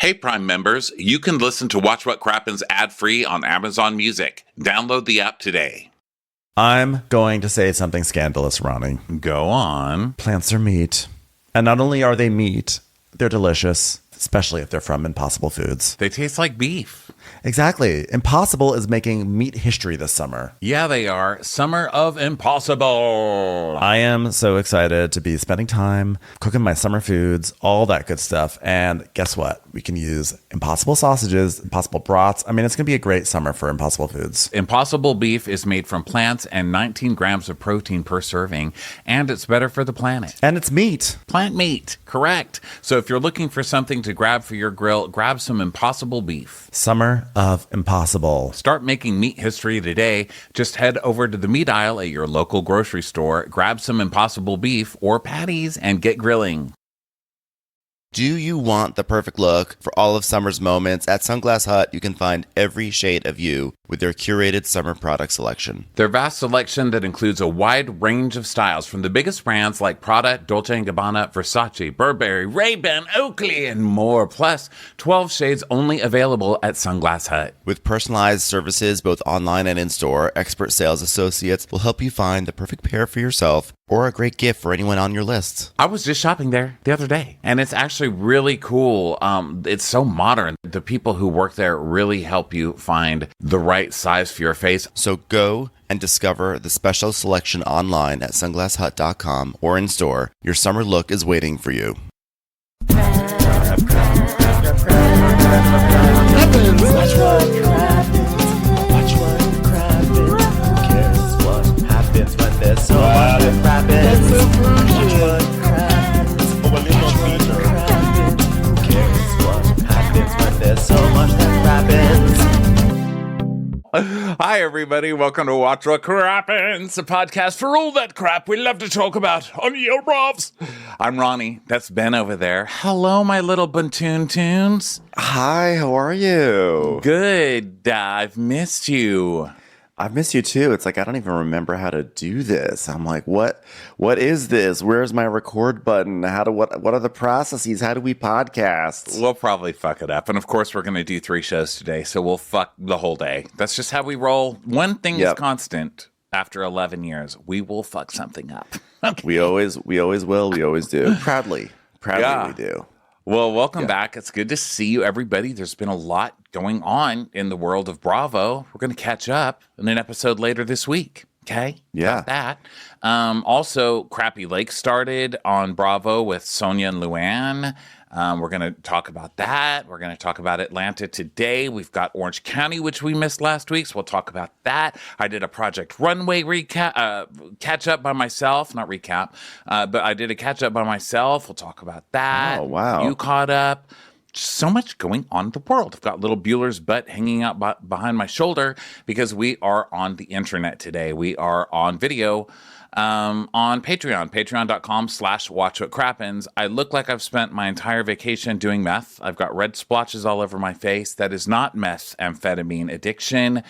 Hey, Prime members, you can listen to Watch What Crappens ad-free on Amazon Music. Download the app today. I'm going to say something scandalous, Ronnie. Go on. Plants are meat. And not only are they meat, they're delicious, especially if they're from Impossible Foods. They taste like beef. Exactly. Impossible is making meat history this summer. Yeah, they are. Summer of Impossible. I am so excited to be spending time cooking my summer foods, all that good stuff. And guess what? We can use Impossible sausages, Impossible brats. I mean, it's going to be a great summer for Impossible Foods. Impossible beef is made from plants and 19 grams of protein per serving, and it's better for the planet. And it's meat. Plant meat, correct. So if you're looking for something to grab for your grill, grab some Impossible beef. Summer of Impossible. Start making meat history today. Just head over to the meat aisle at your local grocery store, grab some Impossible beef or patties, and get grilling. Do you want the perfect look for all of summer's moments? At Sunglass Hut, you can find every shade of you with their curated summer product selection. Their vast selection that includes a wide range of styles from the biggest brands like Prada, Dolce & Gabbana, Versace, Burberry, Ray-Ban, Oakley, and more. Plus, 12 shades only available at Sunglass Hut. With personalized services both online and in-store, expert sales associates will help you find the perfect pair for yourself or a great gift for anyone on your list. I was just shopping there the other day, and it's actually really cool. It's so modern. The people who work there really help you find the right size for your face. So go and discover the special selection online at sunglasshut.com or in store. Your summer look is waiting for you. There's so much that Crappens. Watch what Crappens. Who cares what happens when there's so much that Crappens? Hi, everybody. Welcome to Watch What Crappens, a podcast for all that crap we love to talk about on your brovs. I'm Ronnie. That's Ben over there. Hello, my little Buntoon Tunes. Hi, how are you? Good. I've missed you. I've missed you too. It's like I don't even remember how to do this. I'm like, what is this? Where's my record button? What are the processes? How do we podcast? We'll probably fuck it up. And of course, we're going to do 3 shows today, so we'll fuck the whole day. That's just how we roll. One thing is constant after 11 years. We will fuck something up. Okay. We always will. We always do. Proudly we do. Well, welcome back. It's good to see you, everybody. There's been a lot going on in the world of Bravo. We're going to catch up in an episode later this week. Okay? Yeah. Got that. Also, Crappy Lake started on Bravo with Sonia and Luann. We're going to talk about that. We're going to talk about Atlanta today. We've got Orange County, which we missed last week, so we'll talk about that. I did a Project Runway catch up by myself. Not recap, but I did a catch up by myself. We'll talk about that. Oh, wow. You caught up. So much going on in the world. I've got little Bueller's butt hanging out behind my shoulder because we are on the internet today. We are on video on Patreon, patreon.com/watchwhatcrappens. I look like I've spent my entire vacation doing meth. I've got red splotches all over my face. That is not methamphetamine addiction.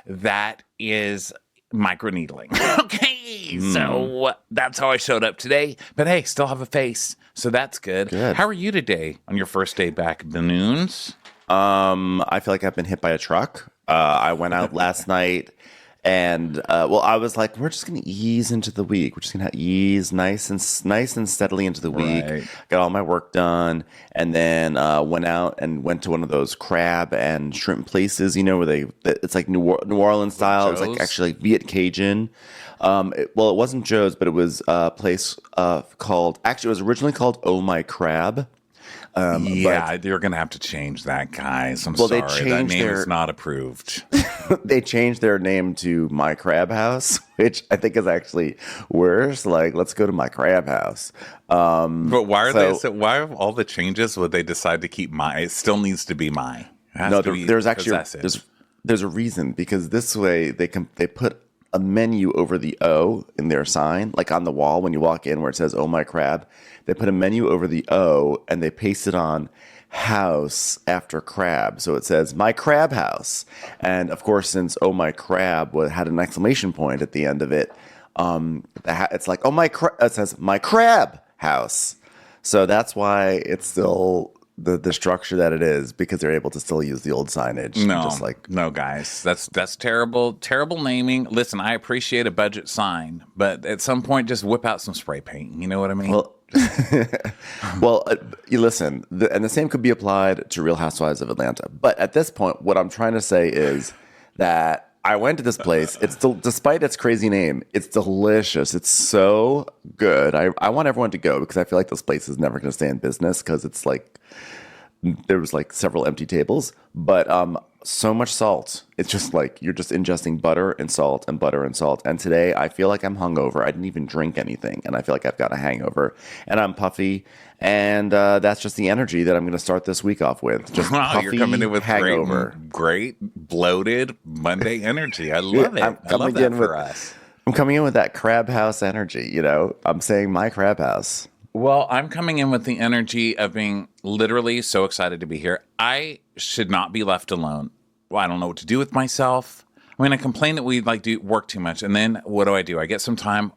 That is microneedling. Okay, so that's how I showed up today. But hey, still have a face, so that's good. How are you today on your first day back, Banoons? I feel like I've been hit by a truck. I went out last night, and I was like, we're just gonna ease into the week. We're just gonna ease nice and steadily into the week. Got all my work done, and then went out and went to one of those crab and shrimp places. You know, where it's like New Orleans style. It was like actually like Viet Cajun. It wasn't Joe's, but it was a place called. Actually, it was originally called Oh My Crab. You're going to have to change that, guys. I'm sorry. That name is not approved. They changed their name to My Crab House, which I think is actually worse. Like, let's go to My Crab House. But why are why are all the changes would they decide to keep My? It still needs to be My. There's actually there's a reason, because this way they put a menu over the O in their sign, like on the wall when you walk in where it says Oh My Crab. They put a menu over the O and they paste it on house after crab. So it says My Crab House. And of course, since Oh My Crab had an exclamation point at the end of it, it's like, it says My Crab House. So that's why it's still the structure that it is because they're able to still use the old signage. No, Just like, no, guys, that's terrible, terrible naming. Listen, I appreciate a budget sign, but at some point, just whip out some spray paint. You know what I mean? well, well, you listen, and the same could be applied to Real Housewives of Atlanta. But at this point, what I'm trying to say is that I went to this place. It's despite its crazy name, it's delicious. It's so good. I want everyone to go because I feel like this place is never going to stay in business because it's like there was like several empty tables, but so much salt. It's just like you're just ingesting butter and salt and butter and salt. And today I feel like I'm hungover. I didn't even drink anything, and I feel like I've got a hangover, and I'm puffy. And that's just the energy that I'm going to start this week off with. Just wow, puffy you're coming in with hangover. great bloated Monday energy. I love it. I love that for us. I'm coming in with that crab house energy. You know, I'm saying my crab house. Well, I'm coming in with the energy of being literally so excited to be here. I should not be left alone. Well, I don't know what to do with myself. I mean, I complain that we like do work too much, and then what do? I get some time.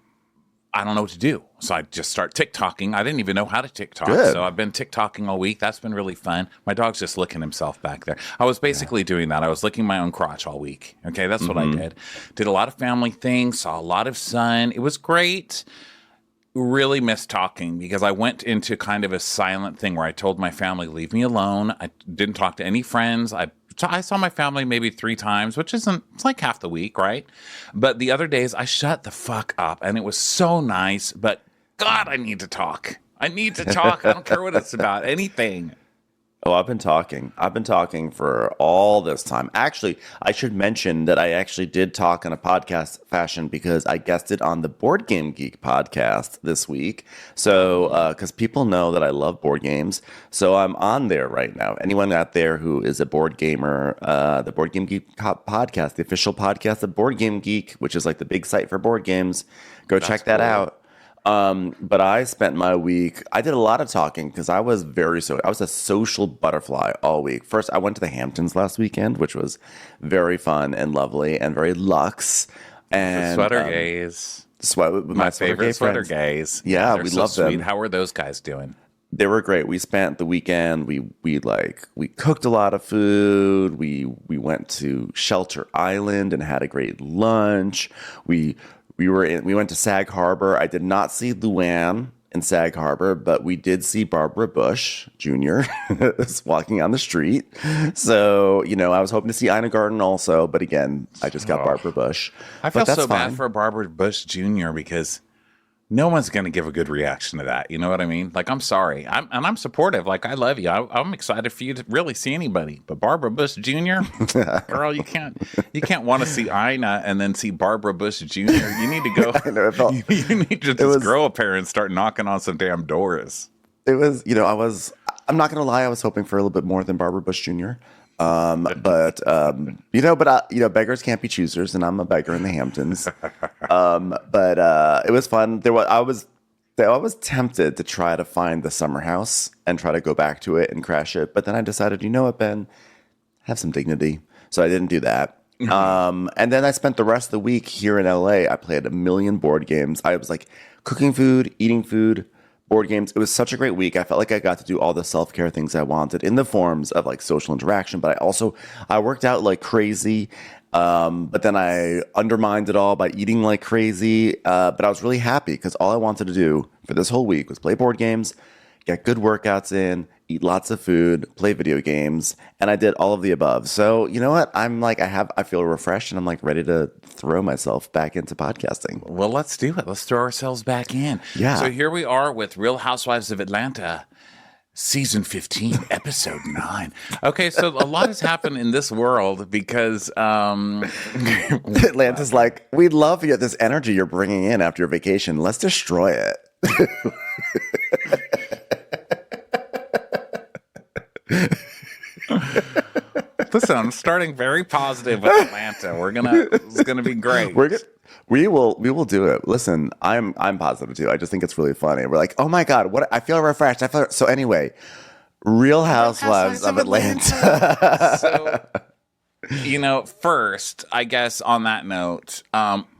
I don't know what to do. So I just start TikToking. I didn't even know how to TikTok. Good. So I've been TikToking all week. That's been really fun. My dog's just licking himself back there. I was basically doing that. I was licking my own crotch all week. Okay, that's what I did. Did a lot of family things, saw a lot of sun. It was great. Really missed talking because I went into kind of a silent thing where I told my family, leave me alone. I didn't talk to any friends. I saw my family maybe 3 times, which it's like half the week, right? But the other days I shut the fuck up and it was so nice. But God, I need to talk. I need to talk. I don't care what it's about. Anything. Oh, I've been talking. I've been talking for all this time. Actually, I should mention that I actually did talk in a podcast fashion because I guested on the Board Game Geek podcast this week. So, because people know that I love board games. So I'm on there right now. Anyone out there who is a board gamer, the Board Game Geek podcast, the official podcast of Board Game Geek, which is like the big site for board games, go check that out. But I spent my week, I did a lot of talking because I was I was a social butterfly all week. First, I went to the Hamptons last weekend, which was very fun and lovely and very luxe. And The sweater gays. My favorite sweater friends. gays. Yeah, They're we so love sweet. them. How are those guys doing? They were great. We spent the weekend. We cooked a lot of food. We went to Shelter Island and had a great lunch. We went to Sag Harbor. I did not see Luann in Sag Harbor, but we did see Barbara Bush Jr. walking on the street. So, I was hoping to see Ina Garten also, but again, I just got Barbara Bush. I feel But that's so bad fine. for Barbara Bush Jr. because no one's going to give a good reaction to that. You know what I mean? Like, I'm sorry. I'm supportive. Like, I love you. I'm excited for you to really see anybody. But Barbara Bush Jr., girl, you can't want to see Ina and then see Barbara Bush Jr. You need to go. I know, it felt- you need to just grow a pair and start knocking on some damn doors. It was, I'm not going to lie, I was hoping for a little bit more than Barbara Bush Jr. But beggars can't be choosers, and I'm a beggar in the Hamptons. But it was fun. I was tempted to try to find the summer house and try to go back to it and crash it. But then I decided, you know what, Ben, have some dignity. So I didn't do that. And then I spent the rest of the week here in LA. I played a million board games. I was like cooking food, eating food, board games. It was such a great week. I felt like I got to do all the self-care things I wanted in the forms of like social interaction, but I worked out like crazy. But then I undermined it all by eating like crazy. But I was really happy because all I wanted to do for this whole week was play board games, get good workouts in, eat lots of food, play video games, and I did all of the above. So you know what? I feel refreshed and I'm like ready to throw myself back into podcasting. Well, let's do it. Let's throw ourselves back in. Yeah. So here we are with Real Housewives of Atlanta, Season 15, Episode 9. Okay, so a lot has happened in this world because Atlanta's like, we love you, this energy you're bringing in after your vacation. Let's destroy it. listen, I'm starting very positive with Atlanta. It's gonna be great. We will do it. Listen, I'm positive too. I just think it's really funny. We're like, oh my God, what I feel refreshed. So anyway, Real Housewives of Atlanta. So, first, I guess on that note,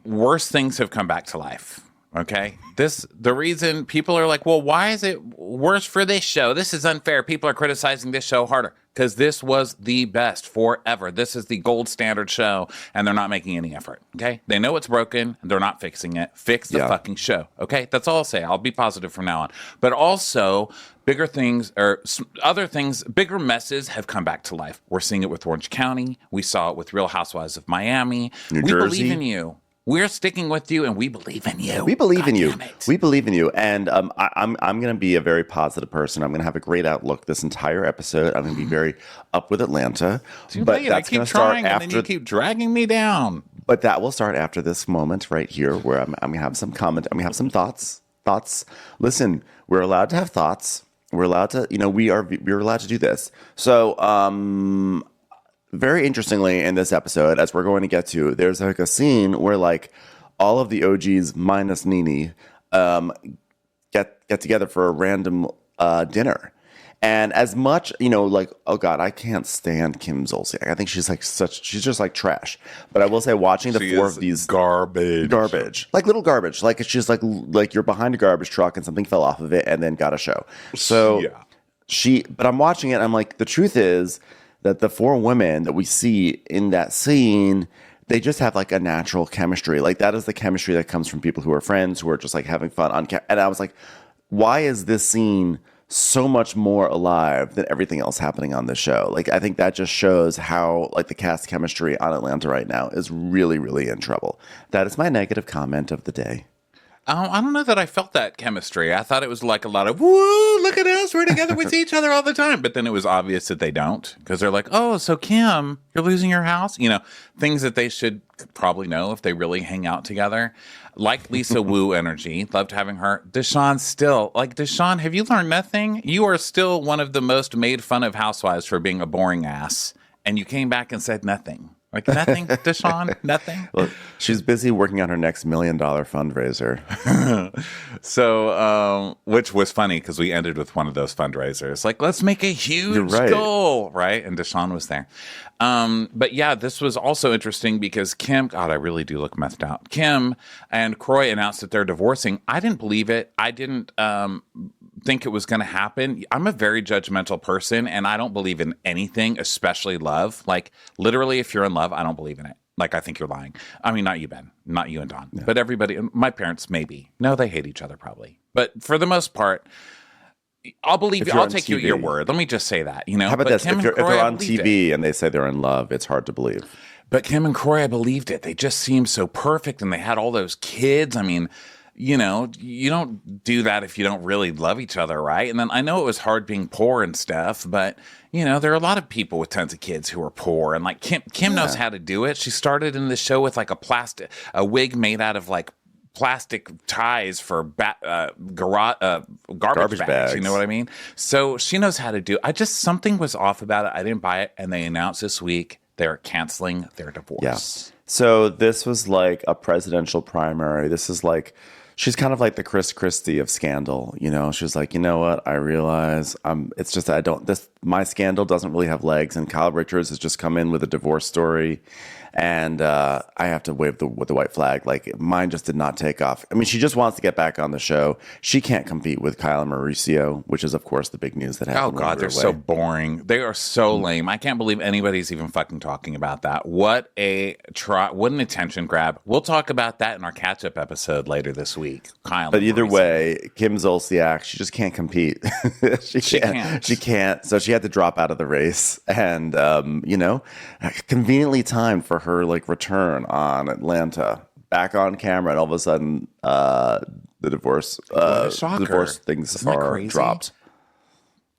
worse things have come back to life. Okay. The reason people are like, well, why is it worse for this show? This is unfair. People are criticizing this show harder because this was the best forever. This is the gold standard show, and they're not making any effort. Okay. They know it's broken, and they're not fixing it. Fix the fucking show. Okay. That's all I'll say. I'll be positive from now on. But also, bigger things or other things, bigger messes have come back to life. We're seeing it with Orange County. We saw it with Real Housewives of Miami. New we Jersey. believe in you. We're sticking with you, and we believe in you. We believe in you. Damn it. We believe in you. And I'm going to be a very positive person. I'm going to have a great outlook this entire episode. I'm going to be very up with Atlanta. Too but late. that's I keep going to start trying, and then you keep dragging me down. But that will start after this moment right here, where I'm going to have some comment. I'm going to have some thoughts. Listen, we're allowed to have thoughts. We're allowed to, we're allowed to do this. So, very interestingly, in this episode, as we're going to get to, there's like a scene where like all of the OGs minus Nene get together for a random dinner. And as much, like, oh God, I can't stand Kim Zolciak. I think she's just like trash. But I will say, watching the four of these garbage, like little garbage, like it's just like you're behind a garbage truck and something fell off of it and then got a show. So but I'm watching it. And I'm like, the truth is that the four women that we see in that scene, they just have like a natural chemistry. Like that is the chemistry that comes from people who are friends, who are just like having fun on camera. And I was like, why is this scene so much more alive than everything else happening on the show? Like, I think that just shows how like the cast chemistry on Atlanta right now is really, really in trouble. That is my negative comment of the day. I don't know that I felt that chemistry. I thought it was like a lot of, woo, look at us, we're together, we see each other all the time. But then it was obvious that they don't, because they're like, oh, so Kim, you're losing your house? Things that they should probably know if they really hang out together. Like Lisa Wu energy. Loved having her. Deshaun still, like, Deshaun, have you learned nothing? You are still one of the most made fun of housewives for being a boring ass. And you came back and said nothing. Like nothing, Deshaun, nothing. Well, she's busy working on her next $1 million fundraiser. So, which was funny because we ended with one of those fundraisers. Like, let's make a huge goal, right? And Deshaun was there. But yeah, this was also interesting because Kim, God, I really do look methed out. Kim and Croy announced that they're divorcing. I didn't believe it. I didn't think it was going to happen. I'm a very judgmental person, and I don't believe in anything, especially love. Like, literally, if you're in love, I don't believe in it. Like, I think you're lying. I mean, not you, Ben. Not you and Don. Yeah. But everybody, my parents, maybe. No, they hate each other, probably. But for the most part, I'll believe you. I'll take you at your word. Let me just say that, How about this? If they're on TV and they say they're in love, it's hard to believe. But Kim and Croy, I believed it. They just seemed so perfect, and they had all those kids. I mean, you don't do that if you don't really love each other, right? And then I know it was hard being poor and stuff, but there are a lot of people with tons of kids who are poor, and like Kim knows how to do it. She started in the show with like a wig made out of like plastic ties for garbage bags. You know what I mean? So she knows how to do it. Something was off about it. I didn't buy it, and they announced this week they're canceling their divorce. Yeah. So this was like a presidential primary. This is like, she's kind of like the Chris Christie of Scandal. She's like, you know what? I realize it's just that my Scandal doesn't really have legs, and Kyle Richards has just come in with a divorce story, and I have to wave the white flag. Like, mine just did not take off. I mean, she just wants to get back on the show. She can't compete with Kyle and Mauricio, which is, of course, the big news that happened. Oh, God, they're so boring. They are so lame. I can't believe anybody's even fucking talking about that. What an attention grab. We'll talk about that in our catch-up episode later this week. Kyle but either way, Kim Zolciak, she just can't compete. She can't. So she had to drop out of the race. And, conveniently timed for her like return on Atlanta, back on camera, and all of a sudden the divorce things are dropped.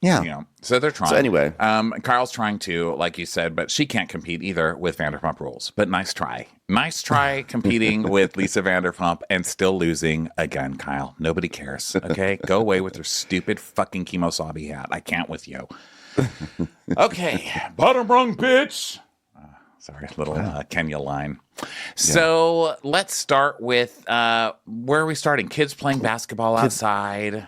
Yeah. So they're trying. So anyway, Kyle's trying to, like you said, but she can't compete either with Vanderpump Rules. But nice try competing with Lisa Vanderpump and still losing again, Kyle. Nobody cares. Okay, go away with your stupid fucking Kimosabi hat. I can't with you. Okay, bottom rung bitch. Sorry, little Kenya line. So let's start with where are we starting? Kids playing basketball outside.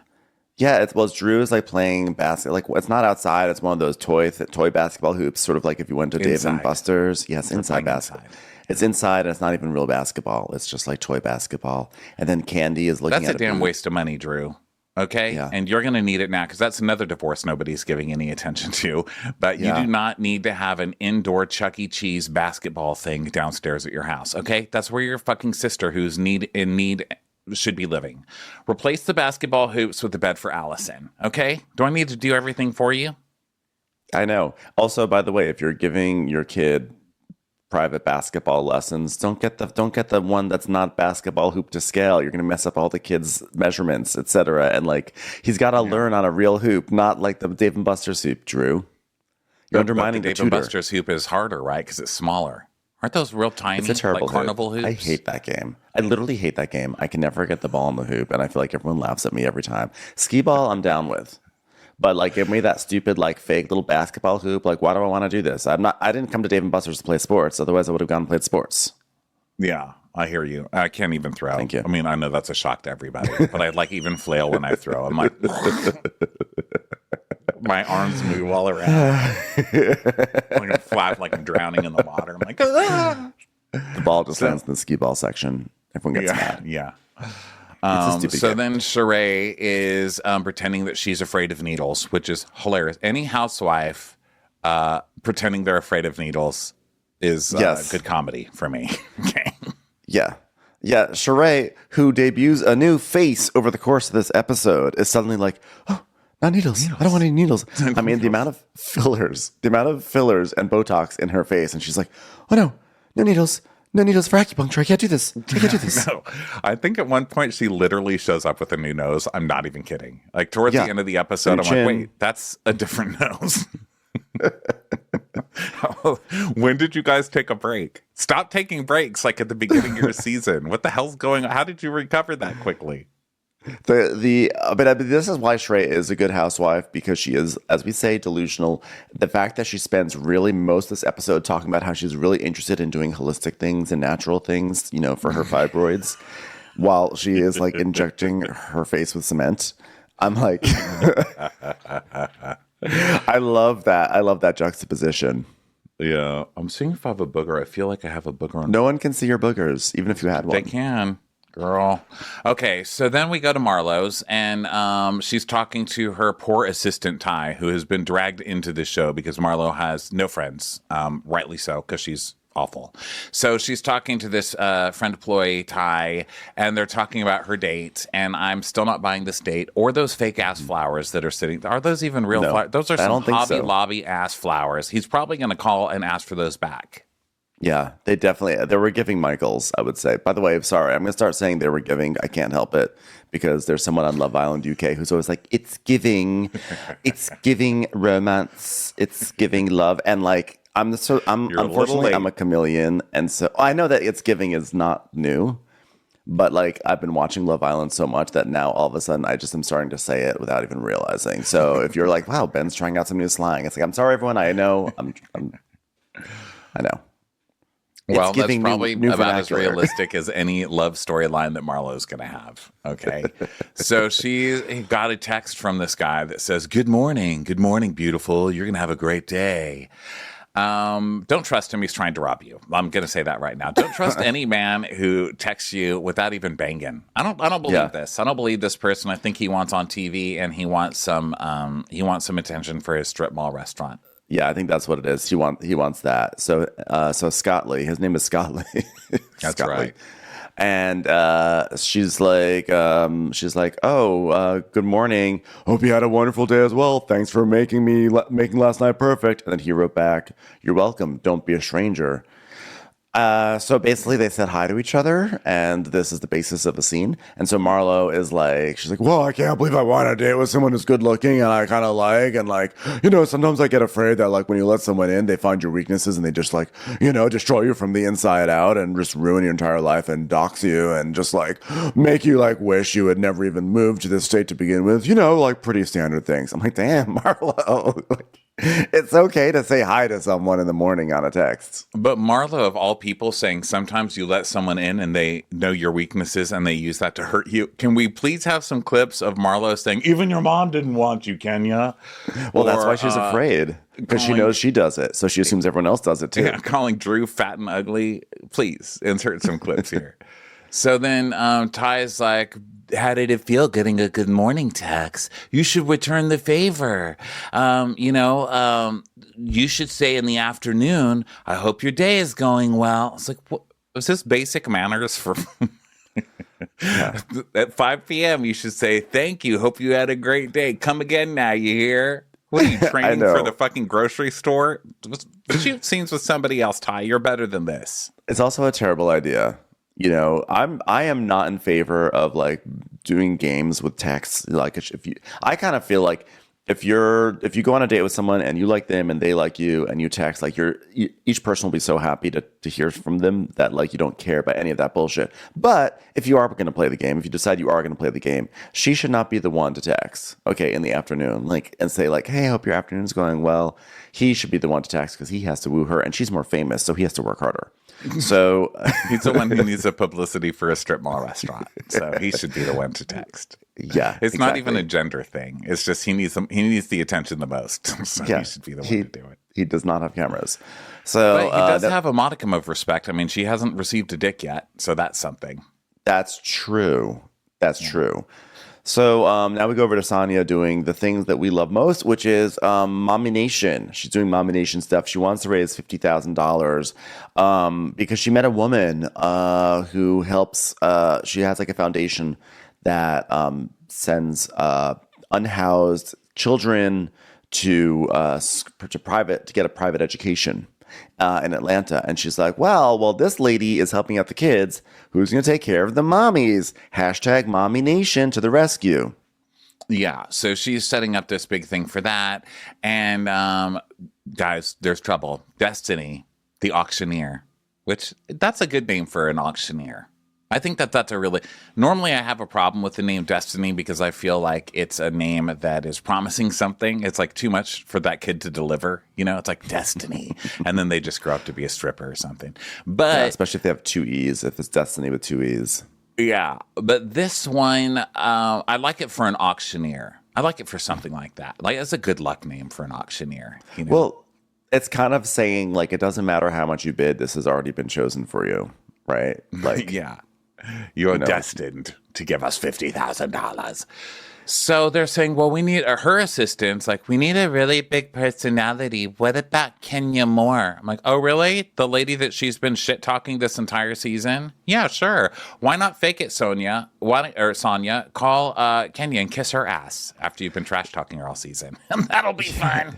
Yeah, it's Drew is like playing basket. Like it's not outside. It's one of those toy basketball hoops, sort of like if you went to Dave and Inside. Buster's. Yes, They're inside playing basketball. inside. It's inside, and it's not even real basketball. It's just like toy basketball. And then Candy is looking That's at a damn hoop. waste of money, Drew. Okay? Yeah. And you're going to need it now because that's another divorce nobody's giving any attention to. But you Yeah. do not need to have an indoor Chuck E. Cheese basketball thing downstairs at your house. Okay? That's where your fucking sister who's in need should be living. Replace the basketball hoops with the bed for Allison. Okay? Do I need to do everything for you? I know. Also, by the way, if you're giving your kid private basketball lessons, don't get the one that's not basketball hoop to scale. You're going to mess up all the kids' measurements, etc. And like he's got to learn on a real hoop, not like the Dave and Buster's hoop, Drew. You're undermining the the Dave and tutor. Buster's hoop is harder, right? Because it's smaller. Aren't those real tiny, It's a terrible like carnival hoop. hoops? I hate that game. I literally hate that game. I can never get the ball in the hoop, and I feel like everyone laughs at me every time. Skee ball, I'm down with. But like, give me that stupid, like, fake little basketball hoop. Like, why do I want to do this? I didn't come to Dave and Buster's to play sports. Otherwise, I would have gone and played sports. Yeah, I hear you. I can't even throw. Thank you. I mean, I know that's a shock to everybody, but I like even flail when I throw. I'm like, my arms move all around. I'm like, flap like I'm drowning in the water. I'm like, ah! The ball just lands in the skee ball section. Everyone gets mad. Yeah. It's a stupid So game. then Sheree is pretending that she's afraid of needles, which is hilarious. Any housewife pretending they're afraid of needles is Yes. good comedy for me. Okay. Yeah. Yeah. Sheree, who debuts a new face over the course of this episode, is suddenly like, oh, not needles. I don't want any needles. I mean, the amount of fillers and Botox in her face. And she's like, oh, no, no needles. No needles for acupuncture. I can't do this. I can't do this. No, I think at one point she literally shows up with a new nose. I'm not even kidding. Like towards Yeah. the end of the episode, New I'm chin. like, wait, that's a different nose. When did you guys take a break? Stop taking breaks like at the beginning of your season. What the hell's going on? How did you recover that quickly? But this is why Sheree is a good housewife, because she is, as we say, delusional. The fact that she spends really most of this episode talking about how she's really interested in doing holistic things and natural things, you know, for her fibroids, while she is like injecting her face with cement. I'm like, I love that. I love that juxtaposition. Yeah, I'm seeing if I have a booger. I feel like I have a booger on. No one can see your boogers, even if you had They one. can. Girl. Okay, so then we go to Marlowe's, and she's talking to her poor assistant, Ty, who has been dragged into the show because Marlowe has no friends, rightly so, because she's awful. So she's talking to this friend employee, Ty, and they're talking about her date, and I'm still not buying this date or those fake-ass flowers that are sitting. Are those even real No, flowers? Those are I some don't think Hobby so. Lobby-ass flowers. He's probably going to call and ask for those back. Yeah, they were giving Michaels, I would say. By the way, sorry, I'm going to start saying they were giving. I can't help it because there's someone on Love Island UK who's always like, it's giving romance, it's giving love. And like, You're a little unfortunately, late. I'm a chameleon. And so I know that it's giving is not new, but like I've been watching Love Island so much that now all of a sudden I just am starting to say it without even realizing. So if you're like, wow, Ben's trying out some new slang, it's like, I'm sorry, everyone. I know. I know. Well, It's that's giving probably new about as vernacular. realistic as any love storyline that Marlowe's going to have. Okay. So she got a text from this guy that says, good morning, beautiful. You're going to have a great day. Don't trust him. He's trying to rob you. I'm going to say that right now. Don't trust any man who texts you without even banging. I don't believe this. I don't believe this person. I think he wants on TV and he wants some attention for his strip mall restaurant. Yeah, I think that's what it is. He wants that. So Scott Lee, his name is Scott Lee. That's Scott right. Lee. And she's like, oh, good morning. Hope you had a wonderful day as well. Thanks for making last night perfect. And then he wrote back, you're welcome. Don't be a stranger. So basically they said hi to each other, and this is the basis of the scene. And so Marlo is like, she's like, well, I can't believe I want to date with someone who's good looking and I kind of like, and like, you know, sometimes I get afraid that like when you let someone in, they find your weaknesses and they just like, you know, destroy you from the inside out and just ruin your entire life and dox you and just like make you like wish you had never even moved to this state to begin with, you know, like pretty standard things. I'm like, damn, Marlo. Like, It's okay to say hi to someone in the morning on a text. But Marlo, of all people, saying sometimes you let someone in and they know your weaknesses and they use that to hurt you. Can we please have some clips of Marlo saying, even your mom didn't want you, Kenya? Well, that's why she's afraid. Because she knows she does it. So she assumes everyone else does it too. Yeah, calling Drew fat and ugly. Please insert some clips here. So then Ty is like, how did it feel getting a good morning text? You should return the favor. You should say in the afternoon, I hope your day is going well. It's like, what, is this basic manners for... At 5 p.m., you should say, thank you. Hope you had a great day. Come again now, you hear? What are you training for the fucking grocery store? Shoot scenes with somebody else, Ty. You're better than this. It's also a terrible idea. I am not in favor of like doing games with texts. Like I kind of feel like if you go on a date with someone and you like them and they like you and you text, like each person will be so happy to hear from them that like you don't care about any of that bullshit. But if you are going to play the game, if you decide you are going to play the game, she should not be the one to text, okay, in the afternoon, like, and say like, hey, I hope your afternoon's going well. He should be the one to text because he has to woo her and she's more famous, so he has to work harder. So he's the one who needs the publicity for a strip mall restaurant. So he should be the one to text. Yeah, it's not even a gender thing. It's just he needs the attention the most. So he should be the one to do it. He does not have cameras. So but he does have a modicum of respect. I mean, she hasn't received a dick yet, so that's something. That's true. That's true. So now we go over to Sonia doing the things that we love most, which is Mommy Nation. She's doing Mommy Nation stuff. She wants to raise $50,000 because she met a woman who helps. She has like a foundation that sends unhoused children to get a private education in Atlanta. And she's like, well, this lady is helping out the kids. Who's going to take care of the mommies? Hashtag Mommy Nation to the rescue. Yeah, so she's setting up this big thing for that. And guys, there's trouble. Destiny, the auctioneer, which that's a good name for an auctioneer. I think that's a really... Normally I have a problem with the name Destiny because I feel like it's a name that is promising something. It's like too much for that kid to deliver. It's like Destiny. And then they just grow up to be a stripper or something. But especially if they have two E's, if it's Destiny with two E's. Yeah, but this one, I like it for an auctioneer. I like it for something like that. Like, it's a good luck name for an auctioneer. Well, it's kind of saying, like, it doesn't matter how much you bid. This has already been chosen for you, right? Like, yeah. You're destined to give us $50,000. So they're saying, well, we need her assistance. Like, we need a really big personality. What about Kenya Moore? I'm like, oh, really? The lady that she's been shit talking this entire season? Yeah, sure. Why not fake it, Sonia? Sonia, call Kenya and kiss her ass after you've been trash talking her all season. That'll be fun.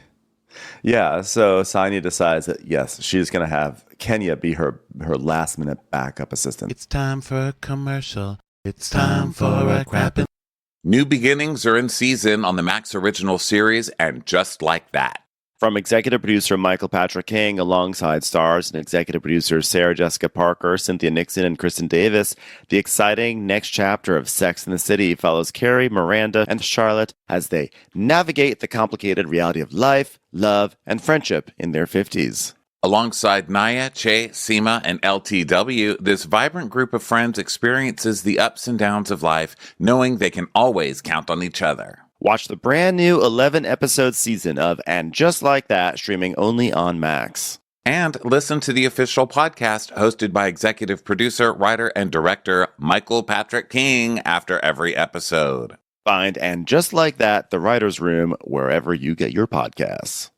Yeah, so Sonia decides that, yes, she's going to have Kenya be her last-minute backup assistant. It's time for a commercial. It's time for a Crappens. New beginnings are in season on the Max original series, and just like that. From executive producer Michael Patrick King, alongside stars and executive producers Sarah Jessica Parker, Cynthia Nixon, and Kristen Davis, the exciting next chapter of Sex and the City follows Carrie, Miranda, and Charlotte as they navigate the complicated reality of life, love, and friendship in their 50s. Alongside Naya, Che, Seema, and LTW, this vibrant group of friends experiences the ups and downs of life, knowing they can always count on each other. Watch the brand new 11-episode season of And Just Like That, streaming only on Max. And listen to the official podcast hosted by executive producer, writer, and director Michael Patrick King after every episode. Find And Just Like That, The Writer's Room, wherever you get your podcasts.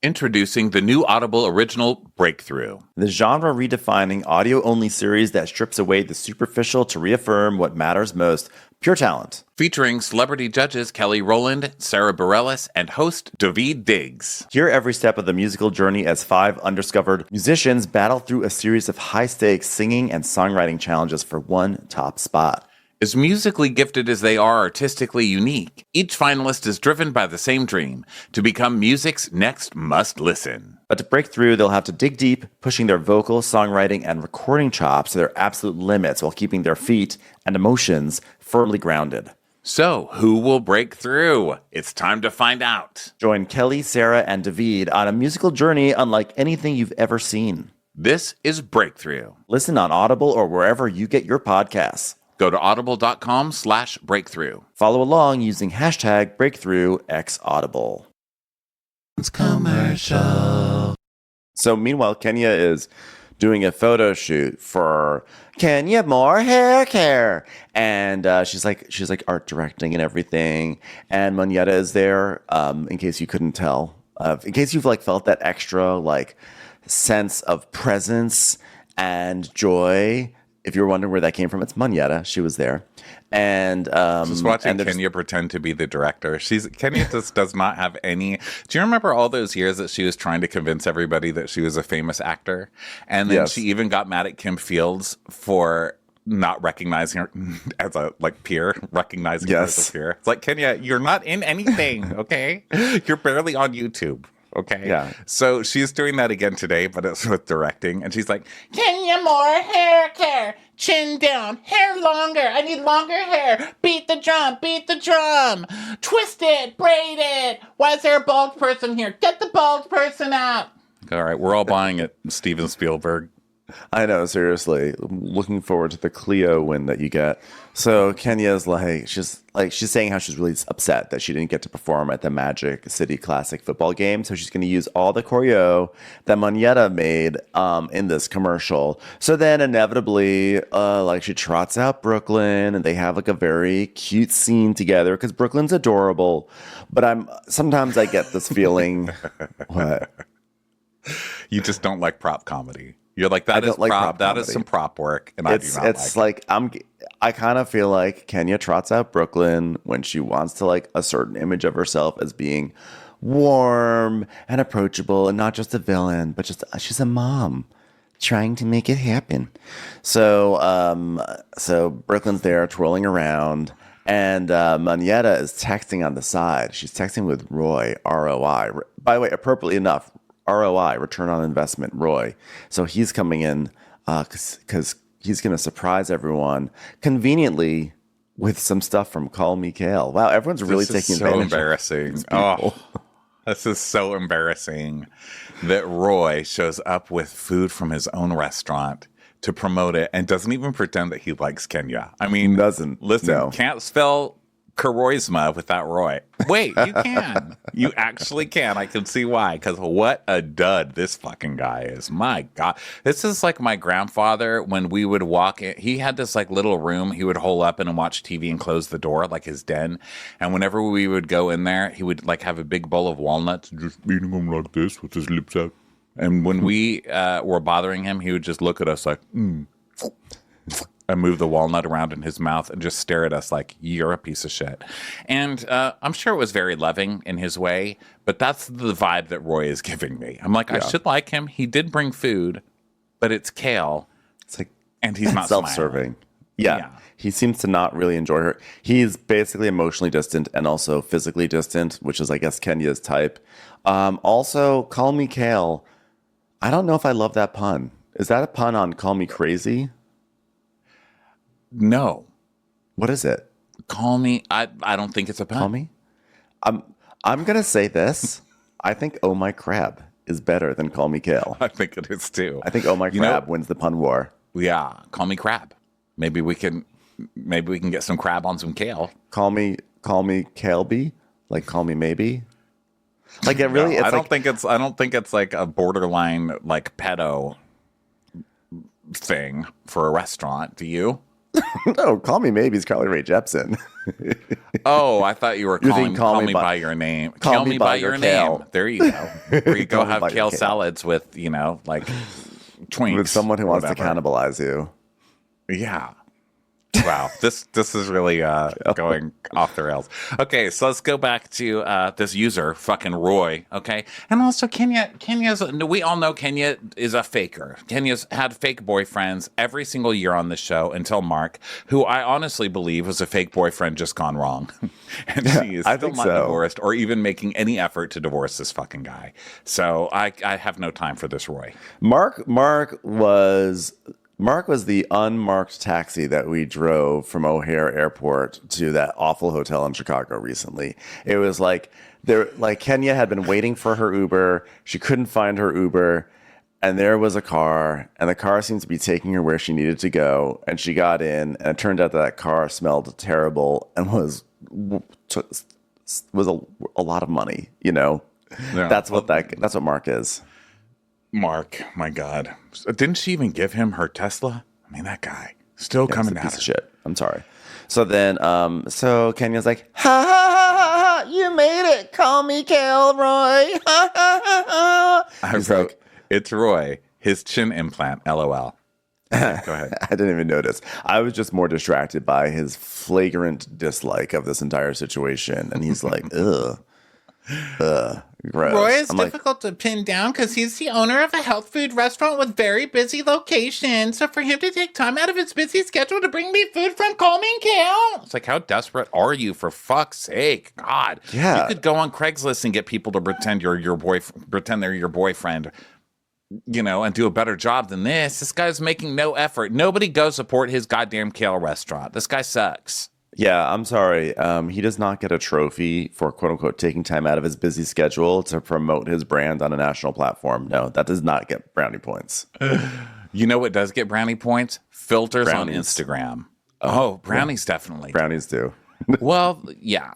Introducing the new Audible original Breakthrough. The genre-redefining audio-only series that strips away the superficial to reaffirm what matters most, pure talent. Featuring celebrity judges Kelly Rowland, Sarah Bareilles, and host David Diggs. Hear every step of the musical journey as 5 undiscovered musicians battle through a series of high-stakes singing and songwriting challenges for one top spot. As musically gifted as they are artistically unique, each finalist is driven by the same dream, to become music's next must-listen. But to break through, they'll have to dig deep, pushing their vocal, songwriting, and recording chops to their absolute limits while keeping their feet and emotions firmly grounded. So, who will break through? It's time to find out. Join Kelly, Sarah, and David on a musical journey unlike anything you've ever seen. This is Breakthrough. Listen on Audible or wherever you get your podcasts. Go to audible.com/breakthrough. Follow along using hashtag BreakthroughXAudible. It's commercial. So meanwhile, Kenya is doing a photo shoot for Kenya More Hair Care, and she's like art directing and everything. And Moneta is there, in case you couldn't tell, in case you've like felt that extra like sense of presence and joy. If you're wondering where that came from, it's Moneta. She was there, and Just watching and Kenya pretend to be the director. Kenya just does not have any. Do you remember all those years that she was trying to convince everybody that she was a famous actor, and then Yes. she even got mad at Kim Fields for not recognizing her as a peer, recognizing her as a peer. It's like, Kenya, you're not in anything, okay? You're barely on YouTube. Okay. Yeah. So she's doing that again today, but it's with directing. And she's like, Kenya More Hair Care. Chin down. Hair longer. I need longer hair. Beat the drum. Beat the drum. Twist it. Braid it. Why is there a bald person here? Get the bald person out. All right. We're all buying it, Steven Spielberg. I know, seriously. Looking forward to the Clio win that you get. So Kenya's she's saying how she's really upset that she didn't get to perform at the Magic City Classic football game. So she's going to use all the choreo that Moneta made in this commercial. So then inevitably, she trots out Brooklyn, and they have like a very cute scene together because Brooklyn's adorable. But sometimes I get this feeling, what? You just don't like prop comedy. You're like, that is some prop work, and I do not like it. I kind of feel like Kenya trots out Brooklyn when she wants to like a certain image of herself as being warm and approachable and not just a villain, but just she's a mom trying to make it happen. So Brooklyn's there twirling around, and Moneta is texting on the side. She's texting with Roy, ROI. By the way, appropriately enough, ROI, return on investment, Roy. So he's coming in because he's going to surprise everyone conveniently with some stuff from Call Me Kale. Wow, everyone's really taking advantage. Embarrassing. Oh, this is so embarrassing that Roy shows up with food from his own restaurant to promote it and doesn't even pretend that he likes Kenya. I mean, can't spell charisma without Roy. Wait, you can. You actually can. I can see why. Because what a dud this fucking guy is. My God. This is like my grandfather when we would walk in. He had this like little room he would hole up in and watch TV and close the door, like his den. And whenever we would go in there, he would like have a big bowl of walnuts, just eating them like this with his lips out. And when we were bothering him, he would just look at us like, and move the walnut around in his mouth and just stare at us like, you're a piece of shit. And I'm sure it was very loving in his way, but that's the vibe that Roy is giving me. I'm like, I should like him. He did bring food, but it's kale. It's like, and he's not self-serving. Yeah. He seems to not really enjoy her. He's basically emotionally distant and also physically distant, which is, I guess, Kenya's type. Also, Call Me Kale. I don't know if I love that pun. Is that a pun on Call Me Crazy? No. What is it? Call me. I don't think it's a pun. Call me? I'm going to say this. I think Oh My Crab is better than Call Me Kale. I think it is too. I think Oh My Crab wins the pun war. Yeah. Call me crab. Maybe we can get some crab on some kale. Call me Kaleby? Like Call Me Maybe? Like it really I don't think it's like a borderline like pedo thing for a restaurant. Do you? No, Call Me Maybe is Carly Rae Jepsen. Oh, I thought you were calling Call Me by your name. Call Me by your name. There you go. Where you go have kale salads with, like twinks. With someone who wants to cannibalize you. Yeah. Wow, this is really going off the rails. Okay, so let's go back to this user, fucking Roy. Okay, and also Kenya's. We all know Kenya is a faker. Kenya's had fake boyfriends every single year on the show until Mark, who I honestly believe was a fake boyfriend just gone wrong, and she is still not divorced or even making any effort to divorce this fucking guy. So I have no time for this Roy. Mark Mark was the unmarked taxi that we drove from O'Hare Airport to that awful hotel in Chicago recently. It was like Kenya had been waiting for her Uber. She couldn't find her Uber, and there was a car, and the car seemed to be taking her where she needed to go. And she got in, and it turned out that car smelled terrible and was a lot of money. You know, Yeah. that's what Mark is. Mark, my God. Didn't she even give him her Tesla? I mean, that guy still coming at Piece her. of shit. I'm sorry. So then, so Kenya's like, ha ha ha ha ha, you made it. Call me Kilroy. Ha ha ha ha. I wrote, it's Roy, his chin implant, LOL. Okay, go ahead. I didn't even notice. I was just more distracted by his flagrant dislike of this entire situation. And he's like, ugh, gross. Roy is I'm like, difficult to pin down because he's the owner of a health food restaurant with very busy locations. So for him to take time out of his busy schedule to bring me food from Coleman Cal, it's like, how desperate are you, for fuck's sake? God. Yeah. You could go on Craigslist and get people to pretend they're your boyfriend, you know, and do a better job than this. This guy's making no effort. Nobody go support his goddamn kale restaurant. This guy sucks. yeah, I'm sorry. He does not get a trophy for quote unquote taking time out of his busy schedule to promote his brand on a national platform. No, that does not get brownie points. You know what does get brownie points? Filters Brownies. on Instagram. Oh, brownies definitely. Brownies do. Well, yeah.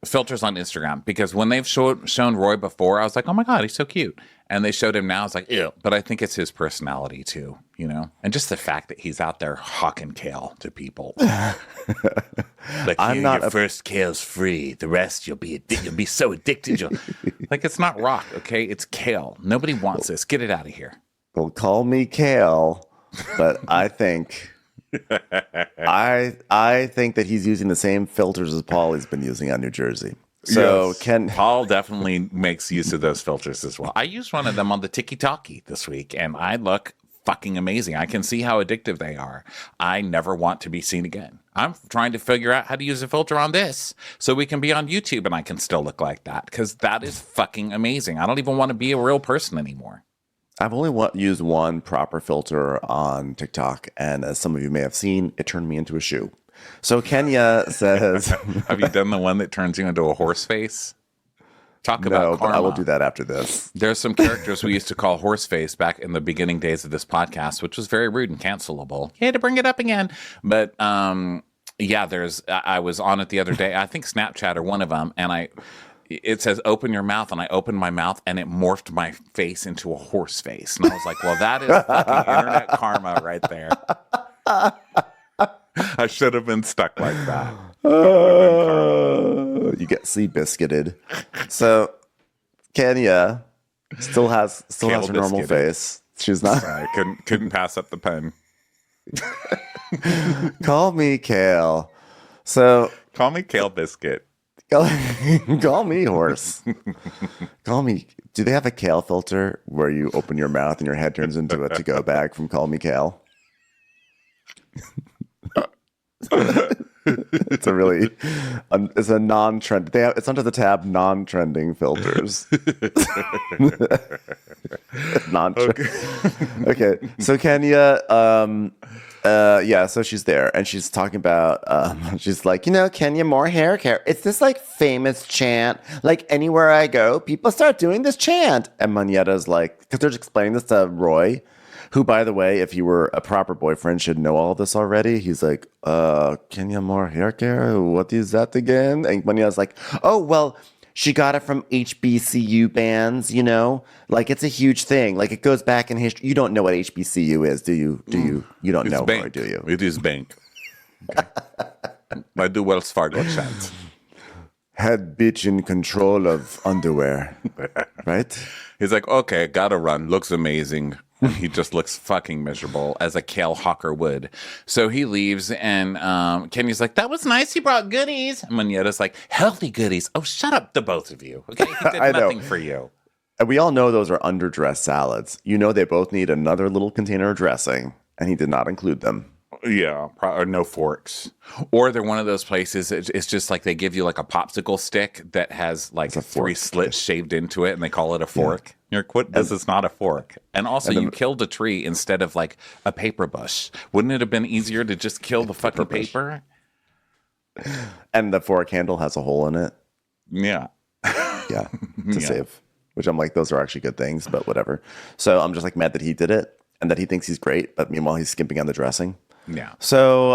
Filters on Instagram, because when they've shown Roy before, I was like, oh my God, he's so cute. And they showed him now, I was like, ew. But I think it's his personality too, you know? And just the fact that he's out there hawking kale to people. Like, I'm not your first kale's free. The rest you'll be so addicted. Like, it's not rock, okay? It's kale. Nobody wants this. Get it out of here. Well, call me Kale, but I think I think that he's using the same filters as Paulie's been using on New Jersey. So Yes. Paul definitely makes use of those filters as well. I used one of them on the Tiki-Taki this week, and I look fucking amazing. I can see how addictive they are. I never want to be seen again. I'm trying to figure out how to use a filter on this so we can be on YouTube and I can still look like that, because that is fucking amazing. I don't even want to be a real person anymore. I've only used one proper filter on TikTok, and as some of you may have seen, it turned me into a shoe. So Kenya says, Have you done the one that turns you into a horse face? Talk about no, but karma. I will do that after this. There's some characters we used to call horseface back in the beginning days of this podcast, which was very rude and cancelable. You had to bring it up again. But yeah, I was on it the other day. I think Snapchat or one of them, and it says open your mouth, and I opened my mouth and it morphed my face into a horse face. And I was like, well, that is fucking internet karma right there. I should have been stuck like that. You get sea biscuited. So Kenya still has her normal biscuited. face. She's not. I couldn't pass up the pen. Call me Kale. So Call me Kale Biscuit. call me horse. Call me. Do they have a kale filter where you open your mouth and your head turns into a to-go bag from Call Me Kale? It's a non-trend. It's under the tab non-trending filters. Non-trend. Okay. So Kenya, yeah, so she's there and she's talking about, she's like, Kenya, more hair care. It's this like famous chant. Like anywhere I go, people start doing this chant. And Manyetta's like, because they're just explaining this to Roy, who, by the way, if you were a proper boyfriend, should know all this already. He's like, Kenya, more hair care? What is that again? And Manyetta's like, oh, well, she got it from HBCU bands, Like, it's a huge thing. Like, it goes back in history. You don't know what HBCU is, do you? You don't know, bank. Roy, do you? It is bank. Okay. I do Wells Fargo chant. Head bitch in control of underwear, right? He's like, okay, gotta run. Looks amazing. And he just looks fucking miserable, as a kale hawker would. So he leaves, and Kenya's like, that was nice. He brought goodies. And Manyetta's like, healthy goodies. Oh, shut up, the both of you. Okay, he did nothing for you. And we all know those are underdressed salads. They both need another little container of dressing, and he did not include them. Yeah, or no forks. Or they're one of those places, it's just like they give you like a popsicle stick that has like a fork. 3 slits shaved into it and they call it a fork. You're like, what? This is not a fork. And also, you killed a tree instead of like a paper bush. Wouldn't it have been easier to just kill the fucking paper? And the fork handle has a hole in it. Yeah. Yeah, to save. Which I'm like, those are actually good things, but whatever. So I'm just like mad that he did it and that he thinks he's great, but meanwhile he's skimping on the dressing. Yeah. So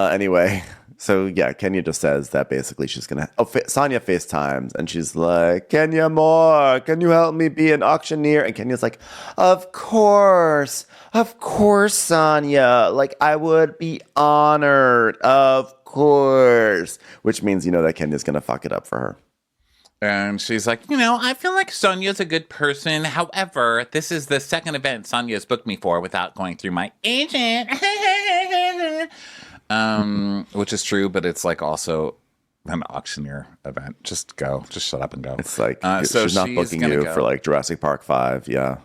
anyway, so yeah, Kenya just says that basically she's gonna. Sonia FaceTimes and she's like, Kenya Moore, can you help me be an auctioneer? And Kenya's like, of course, Sonia. Like I would be honored, of course. Which means that Kenya's gonna fuck it up for her. And she's like, I feel like Sonia's a good person. However, this is the second event Sonia's booked me for without going through my agent. Which is true, but it's like also an auctioneer event. Just go. Just shut up and go. It's like so she's not booking you for like Jurassic Park 5. Yeah.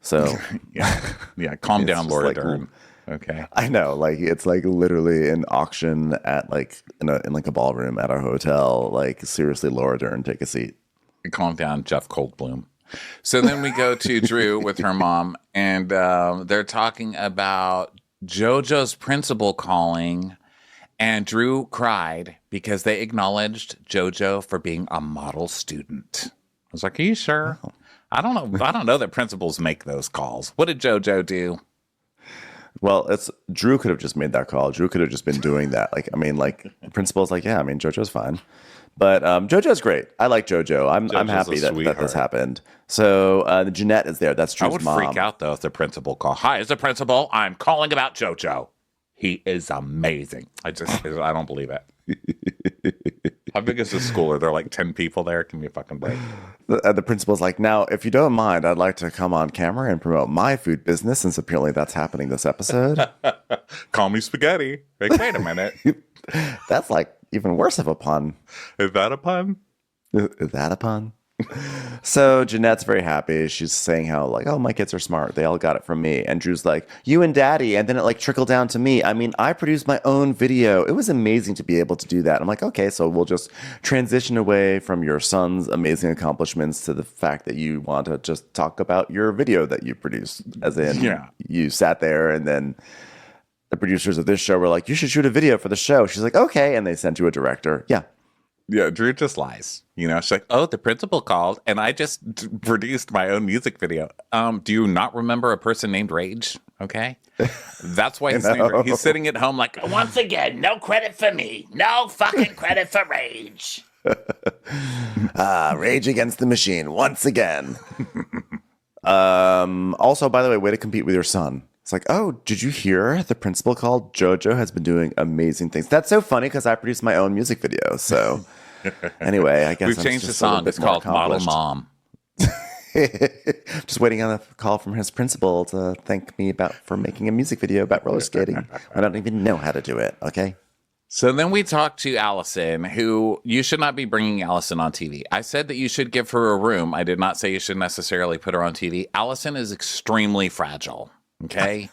So yeah. Calm down, Laura like, Dern. Okay. I know, like it's like literally an auction at like in like a ballroom at our hotel. Like seriously, Laura Dern, take a seat. Calm down, Jeff Goldblum. So then we go to Drew with her mom, and they're talking about JoJo's principal calling, and Drew cried because they acknowledged JoJo for being a model student. I was like, "Are you sure?" Oh. I don't know. I don't know that principals make those calls. What did JoJo do? Well, Drew could have just made that call. Drew could have just been doing that. Like, I mean, like the principal's like, yeah, I mean, JoJo's fine, but JoJo's great. I like JoJo. I'm happy that this happened. So Jeanette is there. That's Drew's mom. I would freak out though if the principal called. Hi, it's the principal. I'm calling about JoJo. He is amazing. I don't believe it. How big is this school? Are there like 10 people there? Give me a fucking break. The principal's like, now, if you don't mind, I'd like to come on camera and promote my food business, since apparently that's happening this episode. Call me spaghetti. Like, wait a minute. That's like even worse of a pun. Is that a pun? Is that a pun? So Jeanette's very happy. She's saying how like, oh, my kids are smart. They all got it from me. And Drew's like, you and daddy. And then it like trickled down to me. I mean, I produced my own video. It was amazing to be able to do that. I'm like, okay, so we'll just transition away from your son's amazing accomplishments to the fact that you want to just talk about your video that you produced. As in, you sat there and then the producers of this show were like, you should shoot a video for the show. She's like, okay. And they sent you a director. Yeah. Yeah, Drew just lies. She's like, oh, the principal called and I just produced my own music video. Do you not remember a person named Rage? Okay. That's why he's sitting at home like, once again, no credit for me. No fucking credit for Rage. Rage Against the Machine once again. Also, by the way, way to compete with your son. It's like, oh, did you hear the principal called? JoJo has been doing amazing things. That's so funny because I produced my own music video. So anyway, I guess we've changed the song. It's called Model Mom. Just waiting on a call from his principal to thank me for making a music video about roller skating. I don't even know how to do it. Okay. So then we talked to Allison, who you should not be bringing Allison on TV. I said that you should give her a room. I did not say you should necessarily put her on TV. Allison is extremely fragile. Okay.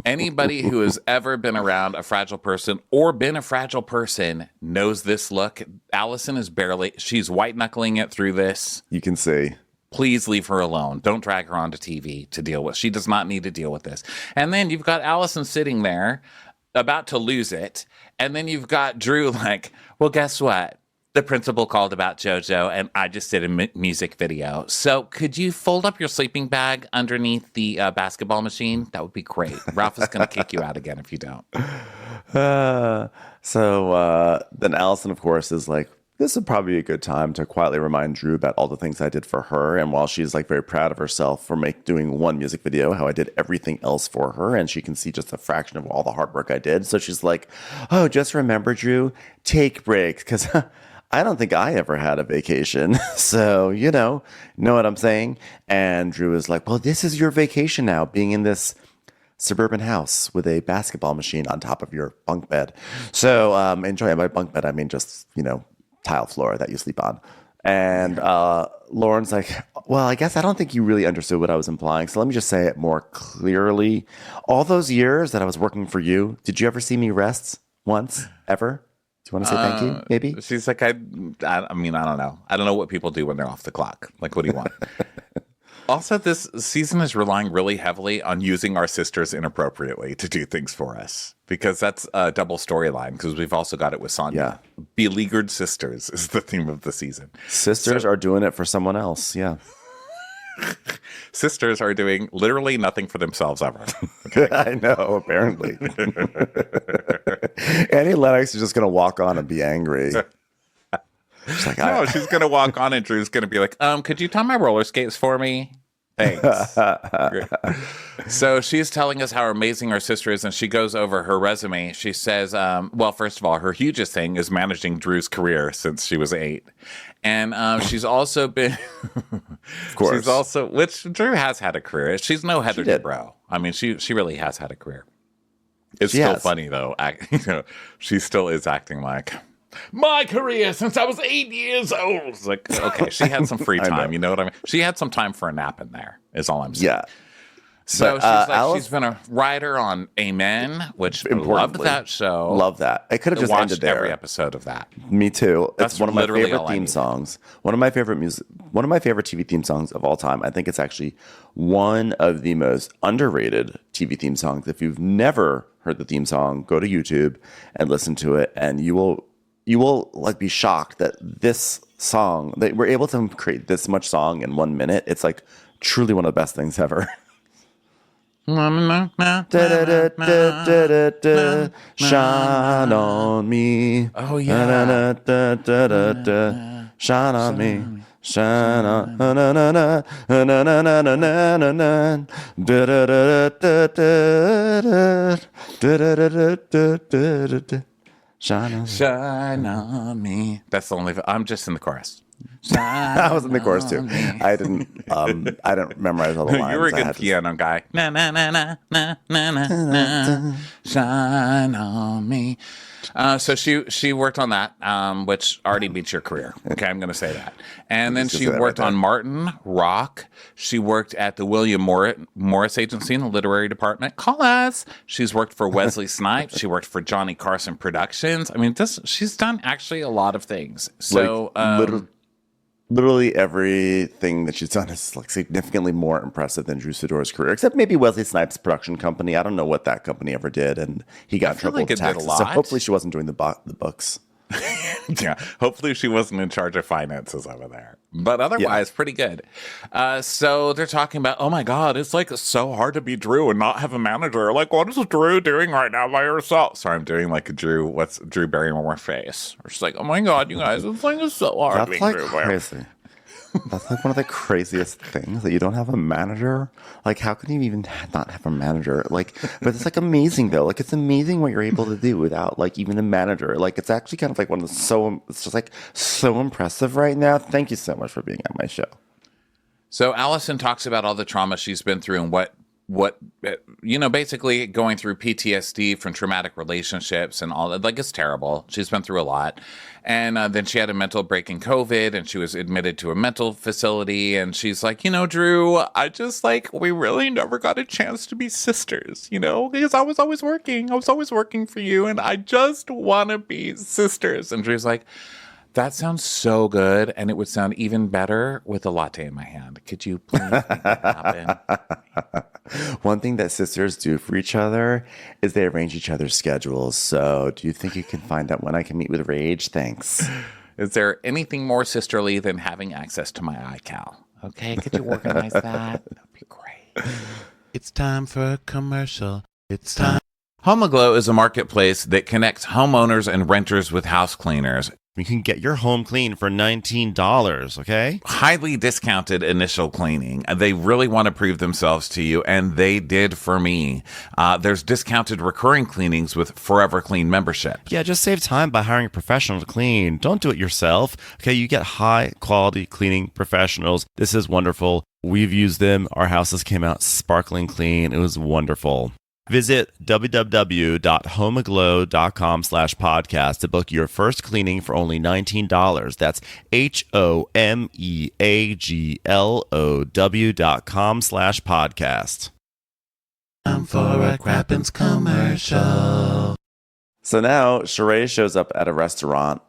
Anybody who has ever been around a fragile person or been a fragile person knows this look. Allison is she's white knuckling it through this. You can see. Please leave her alone. Don't drag her onto TV to deal with. She does not need to deal with this. And then you've got Allison sitting there about to lose it. And then you've got Drew like, well, guess what? The principal called about JoJo, and I just did a music video. So could you fold up your sleeping bag underneath the basketball machine? That would be great. Ralph is going to kick you out again if you don't. So then Allison, of course, is like, this would probably be a good time to quietly remind Drew about all the things I did for her. And while she's like very proud of herself for doing one music video, how I did everything else for her. And she can see just a fraction of all the hard work I did. So she's like, oh, just remember, Drew, take breaks. Because I don't think I ever had a vacation. So, know what I'm saying? And Drew is like, well, this is your vacation now, being in this suburban house with a basketball machine on top of your bunk bed. So enjoy it. By bunk bed, I mean just, tile floor that you sleep on. And Lauren's like, well, I guess I don't think you really understood what I was implying. So let me just say it more clearly. All those years that I was working for you, did you ever see me rest once, ever? Do you want to say thank you, maybe? She's like, I mean, I don't know. I don't know what people do when they're off the clock. Like, what do you want? Also, this season is relying really heavily on using our sisters inappropriately to do things for us, because that's a double storyline, because we've also got it with Sonya. Yeah. Beleaguered sisters is the theme of the season. Sisters are doing it for someone else. Yeah. Sisters are doing literally nothing for themselves ever. I know, apparently. Annie Lennox is just going to walk on and be angry. She's like, No, she's going to walk on and Drew's going to be like, could you tie my roller skates for me? Thanks. So she's telling us how amazing her sister is, and she goes over her resume. She says, well, first of all, her hugest thing is managing Drew's career since she was 8. And she's also been, of course, she's also, which Drew has had a career. She's no Heather Dubrow. I mean, she really has had a career. It's still funny, though. She still is acting like, my career since I was 8 years old. It's like, okay, she had some free time. You know what I mean? She had some time for a nap in there, is all I'm saying. Yeah. So she's been a writer on Amen, which loved that show. Love that. I could have just ended there. Every episode of that. Me too. That's it's one of my favorite theme needed. songs. One of my favorite TV theme songs of all time. I think it's actually one of the most underrated TV theme songs. If you've never heard the theme song, go to YouTube and listen to it, and you will like be shocked that this song, that we're able to create this much song in 1 minute. It's like truly one of the best things ever. Shine on me. Oh yeah. Shine on me. Shine on. Shine on me. That's the only. I'm just in the chorus. I was in the chorus too. I didn't memorize all the lines. You were a good piano guy. Na na na na na na na. Shine on me. So she worked on that, which already beats your career. Okay, I'm going to say that. And then she worked on Martin, Rock. She worked at the William Morris Agency in the literary department. Call us. She's worked for Wesley Snipes. She worked for Johnny Carson Productions. I mean, she's done actually a lot of things. So literally everything that she's done is like significantly more impressive than Drew Sidor's career, except maybe Wesley Snipes' production company. I don't know what that company ever did, and he got in trouble with taxes. So hopefully she wasn't doing the books. Yeah, hopefully she wasn't in charge of finances over there. But otherwise, pretty good. So they're talking about, oh my God, it's like so hard to be Drew and not have a manager. Like, what is Drew doing right now by herself? Sorry, I'm doing like a Drew Barrymore face. She's like, oh my God, you guys, it's like so hard That's being like Drew. Crazy. That's like one of the craziest things, that you don't have a manager. Like, how can you even not have a manager? Like, but it's like amazing though. Like, it's amazing what you're able to do without like even a manager. Like, it's actually kind of like it's just like so impressive right now. Thank you so much for being on my show. So Allison talks about all the trauma she's been through and what basically going through PTSD from traumatic relationships and all that. Like, it's terrible. She's been through a lot. And then she had a mental break in COVID, and she was admitted to a mental facility. And she's like, Drew, I just we really never got a chance to be sisters, because I was always working. I was always working for you, and I just want to be sisters. And Drew's like, that sounds so good, and it would sound even better with a latte in my hand. Could you please make that happen? One thing that sisters do for each other is they arrange each other's schedules. So do you think you can find out when I can meet with Rage? Thanks. Is there anything more sisterly than having access to my iCal? Okay, could you organize that? That'd be great. It's time for a commercial. It's time. Homaglow is a marketplace that connects homeowners and renters with house cleaners. You can get your home clean for $19, okay? Highly discounted initial cleaning. They really want to prove themselves to you, and they did for me. There's discounted recurring cleanings with Forever Clean membership. Yeah, just save time by hiring a professional to clean. Don't do it yourself. Okay, you get high-quality cleaning professionals. This is wonderful. We've used them. Our houses came out sparkling clean. It was wonderful. Visit www.homaglow.com/podcast to book your first cleaning for only $19. That's HOMEAGLOW.com/podcast. Time for a Crappens commercial. So now Sheree shows up at a restaurant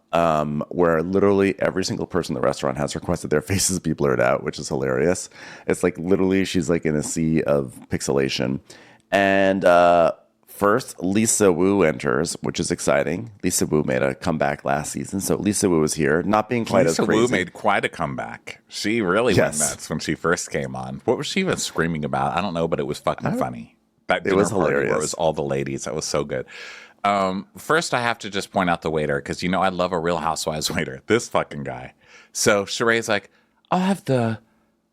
where literally every single person in the restaurant has requested their faces be blurred out, which is hilarious. It's like literally she's like in a sea of pixelation. And first, Lisa Wu enters, which is exciting. Lisa Wu made a comeback last season. So Lisa Wu is here, not being quite as crazy. Lisa Wu made quite a comeback. She really went nuts when she first came on. What was she even screaming about? I don't know, but it was fucking funny. That dinner was party hilarious. where it was all the ladies. That was so good. First, I have to just point out the waiter because, I love a Real Housewives waiter. This fucking guy. So Sheree's like, I'll have the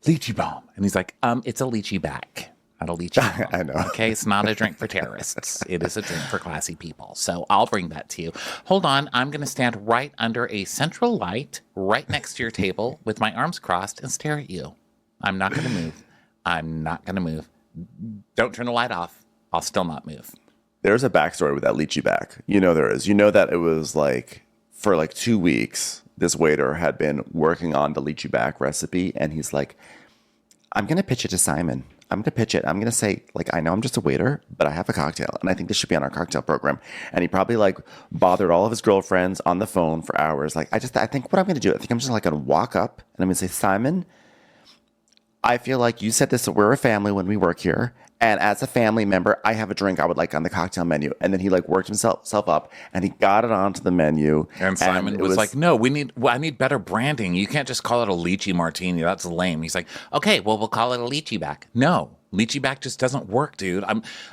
lychee bomb. And he's like, it's a lychee back. Not a lychee bomb. I know. Okay, it's not a drink for terrorists. It is a drink for classy people. So I'll bring that to you. Hold on. I'm going to stand right under a central light right next to your table with my arms crossed and stare at you. I'm not going to move. I'm not going to move. Don't turn the light off. I'll still not move. There's a backstory with that lychee back. There is. That it was like for like 2 weeks, this waiter had been working on the lychee back recipe, and he's like, I'm going to pitch it to Simon. I'm going to pitch it. I'm going to say, like, I know I'm just a waiter, but I have a cocktail, and I think this should be on our cocktail program. And he probably like bothered all of his girlfriends on the phone for hours. Like, I think what I'm going to do, I think I'm just like going to walk up and I'm going to say, Simon, I feel like you said this, we're a family when we work here. And as a family member, I have a drink I would like on the cocktail menu. And then he like worked himself up and he got it onto the menu. And Simon was like, no, I need better branding. You can't just call it a lychee martini. That's lame. He's like, okay, well, we'll call it a lychee back. No, lychee back just doesn't work, dude.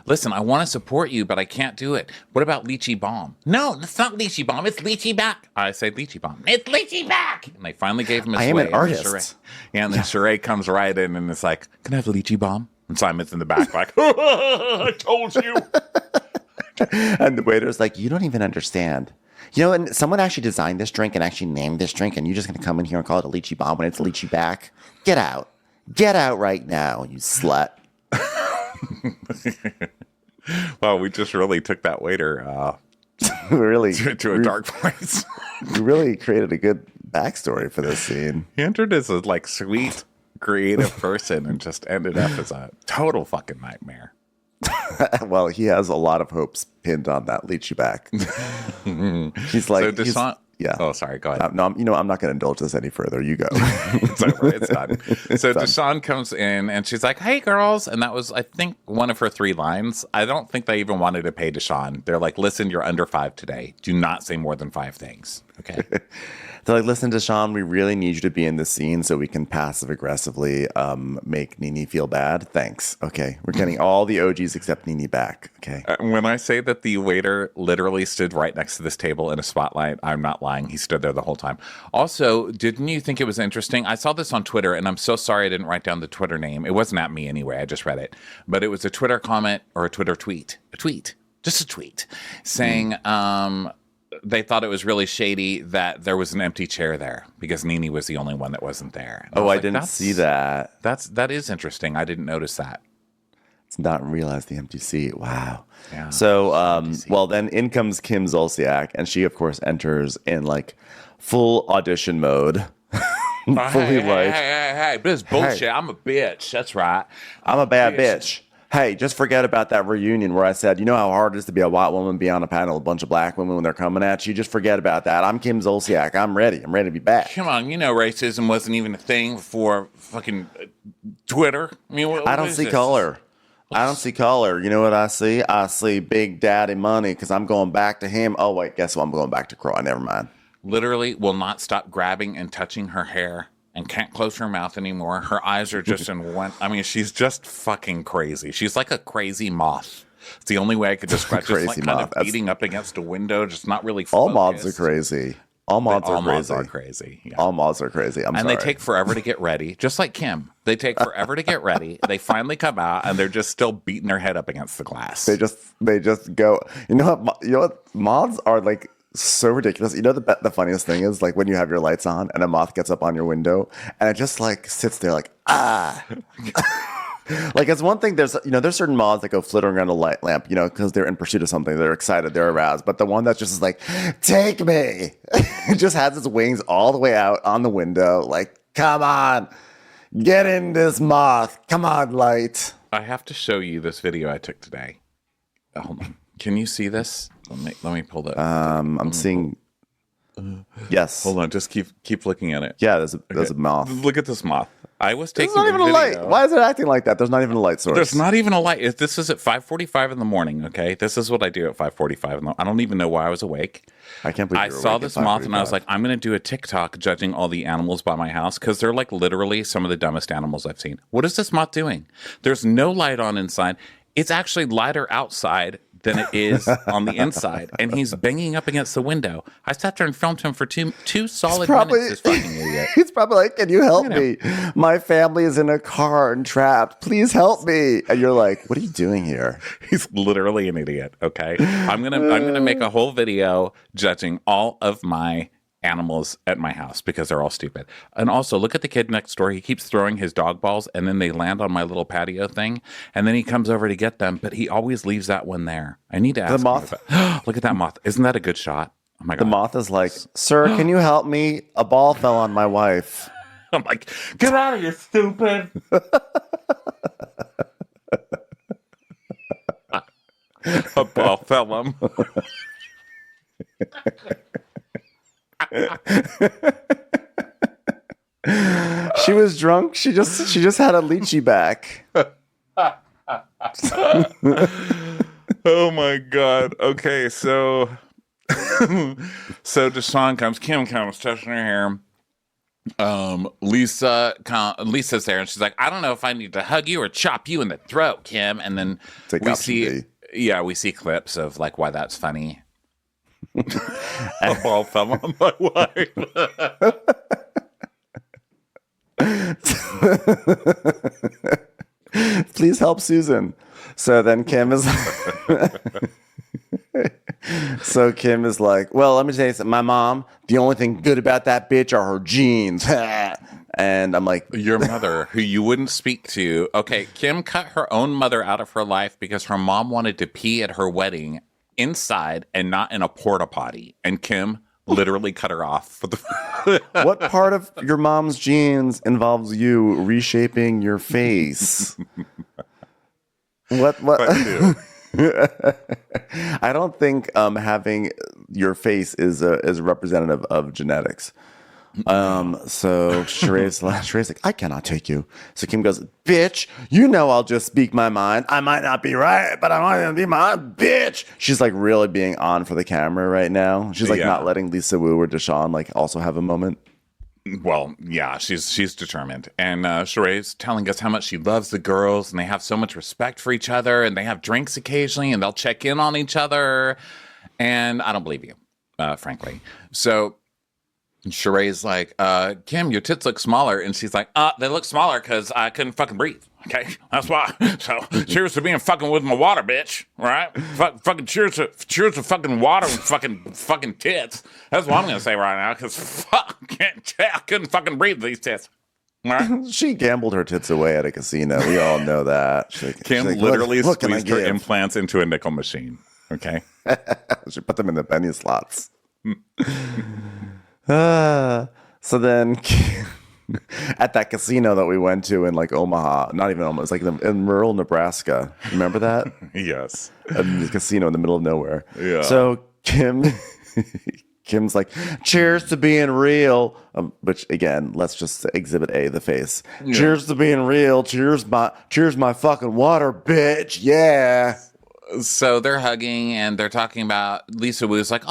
Listen, I want to support you, but I can't do it. What about lychee bomb? No, it's not lychee bomb. It's lychee back. I say lychee bomb. It's lychee back. And they finally gave him his I am way. an artist. And then Sheree comes right in and it's like, can I have the lychee bomb? And Simon's in the back like, I told you. And the waiter's like, you don't even understand. And someone actually designed this drink and actually named this drink, and you're just going to come in here and call it a lychee bomb when it's lychee back? Get out. Get out right now, you slut. Well, we just really took that waiter Really to a dark place. You really created a good backstory for this scene. He entered as a like sweet, creative person and just ended up as a total fucking nightmare. Well, he has a lot of hopes pinned on that lychee back. He's like, So Deshaun, yeah. Oh, sorry. Go ahead. No, I'm not going to indulge this any further. You go. It's over. It's done. So done. Deshaun comes in and she's like, hey, girls. And that was, I think, one of her 3 lines. I don't think they even wanted to pay Deshaun. They're like, listen, you're under 5 today. Do not say more than 5 things. Okay. They're like, listen, Deshaun, we really need you to be in this scene so we can passive aggressively make Nene feel bad. Thanks. Okay. We're getting all the OGs except Nene back. Okay. When I say that the waiter literally stood right next to this table in a spotlight, I'm not lying. He stood there the whole time. Also, didn't you think it was interesting? I saw this on Twitter, and I'm so sorry I didn't write down the Twitter name. It wasn't at me anyway. I just read it. But it was a Twitter comment or a Twitter tweet. Just a tweet saying they thought it was really shady that there was an empty chair there because Nene was the only one that wasn't there. And I was didn't see that. That is interesting. I didn't notice that. It's not realize the empty seat. Wow. Yeah. So, well, then in comes Kim Zolciak, and she, of course, enters in like full audition mode. Hey, but it's bullshit. Hey. I'm a bitch. That's right. I'm a bad bitch. Hey, just forget about that reunion where I said, you know how hard it is to be a white woman, be on a panel with a bunch of black women when they're coming at you? Just forget about that. I'm Kim Zolciak. I'm ready. I'm ready to be back. Come on, racism wasn't even a thing before fucking Twitter. I mean, what I don't is see this? color. I don't see color. You know what I see? I see Big Daddy Money because I'm going back to him. Oh, wait, guess what? I'm going back to RHOA. Never mind. Literally will not stop grabbing and touching her hair and can't close her mouth anymore. Her eyes are just in one. I mean, she's just fucking crazy. She's like a crazy moth. It's the only way I could describe. Just like kind of beating up against a window, just not really focused. All moths are crazy. All moths are crazy. Yeah. All moths are crazy. I'm sorry. And they take forever to get ready, just like Kim. They take forever to get ready. They finally come out, and they're just still beating their head up against the glass. They just go. You know what? Moths are like so ridiculous. You know the funniest thing is like when you have your lights on and a moth gets up on your window and it just like sits there like Like, it's one thing. There's certain moths that go flittering around a light lamp, because they're in pursuit of something. They're excited. They're aroused. But the one that's just like, take me, it just has its wings all the way out on the window. Like, come on, get in this moth. Come on, light. I have to show you this video I took today. Hold on. Can you see this? Let me pull that. I'm seeing. Yes. Hold on. Just keep looking at it. Yeah, there's a moth. Look at this moth. I was taking There's not even a light. Why is it acting like that? There's not even a light source. There's not even a light. This is at 5:45 in the morning. Okay, this is what I do at 5:45. I don't even know why I was awake. I can't believe I saw this moth and I was like, I'm going to do a TikTok judging all the animals by my house because they're like literally some of the dumbest animals I've seen. What is this moth doing? There's no light on inside. It's actually lighter outside than it is on the inside, and he's banging up against the window. I sat there and filmed him for two solid minutes. This fucking idiot. He's probably like, "Can you help me? My family is in a car and trapped. Please help me." And you're like, "What are you doing here?" He's literally an idiot. Okay, I'm gonna make a whole video judging all of my animals at my house because they're all stupid. And also, look at the kid next door. He keeps throwing his dog balls and then they land on my little patio thing. And then he comes over to get them, but he always leaves that one there. I need to ask the moth. Look at that moth. Isn't that a good shot? Oh my God. The moth is like, "Sir, can you help me? A ball fell on my wife." I'm like, get out of here, stupid. A ball fell on. She was drunk. She just had a lychee back. Oh my God. Okay, so Deshaun comes, Kim comes, touching her hair. Lisa's there and she's like, I don't know if I need to hug you or chop you in the throat, Kim. And then we see clips of like why that's funny. A ball fell on my wife. Please help Susan. So then Kim is Kim is like, well, let me tell you something. My mom, the only thing good about that bitch are her jeans. And I'm like, your mother, who you wouldn't speak to. Okay, Kim cut her own mother out of her life because her mom wanted to pee at her wedding inside and not in a porta potty. And Kim literally cut her off. For the what part of your mom's jeans involves you reshaping your face? What? I don't think having your face is representative of genetics. So Sheree's like, I cannot take you. So Kim goes, bitch, I'll just speak my mind. I might not be right, but I might be my bitch. She's like really being on for the camera right now. She's like not letting Lisa Wu or Deshaun like also have a moment. Well, yeah, she's determined. And Sheree's telling us how much she loves the girls and they have so much respect for each other and they have drinks occasionally and they'll check in on each other. And I don't believe you, frankly. So Sheree's like, Kim, your tits look smaller. And she's like, they look smaller because I couldn't fucking breathe. Okay, that's why. So cheers to being fucking with my water, bitch. All right? Fucking cheers to fucking water and fucking tits. That's what I'm going to say right now because I couldn't fucking breathe these tits. All right? She gambled her tits away at a casino. We all know that. Kim literally squeezed her implants into a nickel machine. Okay? She put them in the penny slots. So then at that casino that we went to in like Omaha, not even Omaha, it's like in rural Nebraska. Remember that? Yes. The casino in the middle of nowhere. Yeah. So Kim's like, cheers to being real. Which again, let's just exhibit A, the face. Yeah. Cheers to being real. Cheers my fucking water, bitch. Yeah. So they're hugging and they're talking about Lisa Wu's like,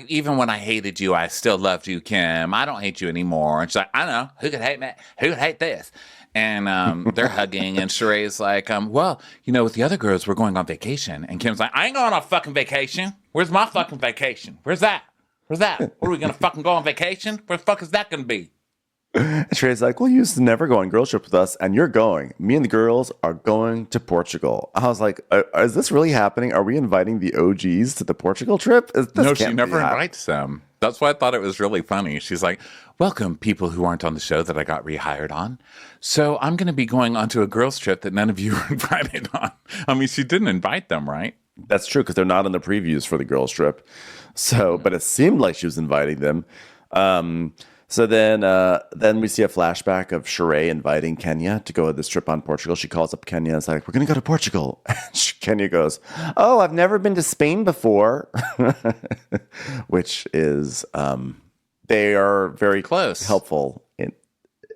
even when I hated you, I still loved you, Kim. I don't hate you anymore. And she's like, I know. Who could hate me? Who could hate this? And they're hugging and Sheree's like, with the other girls, we're going on vacation. And Kim's like, I ain't going on fucking vacation. Where's my fucking vacation? Where's that? What are we going to fucking go on vacation? Where the fuck is that going to be? Sheree's like, well, you used to never go on girl trip with us, and you're going. Me and the girls are going to Portugal. I was like, is this really happening? Are we inviting the OGs to the Portugal trip? No, she never invites them. That's why I thought it was really funny. She's like, welcome, people who aren't on the show that I got rehired on. So I'm going to be going onto a girls' trip that none of you were invited on. I mean, she didn't invite them, right? That's true, because they're not in the previews for the girls' trip. So, but it seemed like she was inviting them. So then we see a flashback of Sheree inviting Kenya to go on this trip on Portugal. She calls up Kenya and is like, we're going to go to Portugal. And Kenya goes, oh, I've never been to Spain before. Which is, they are very close, helpful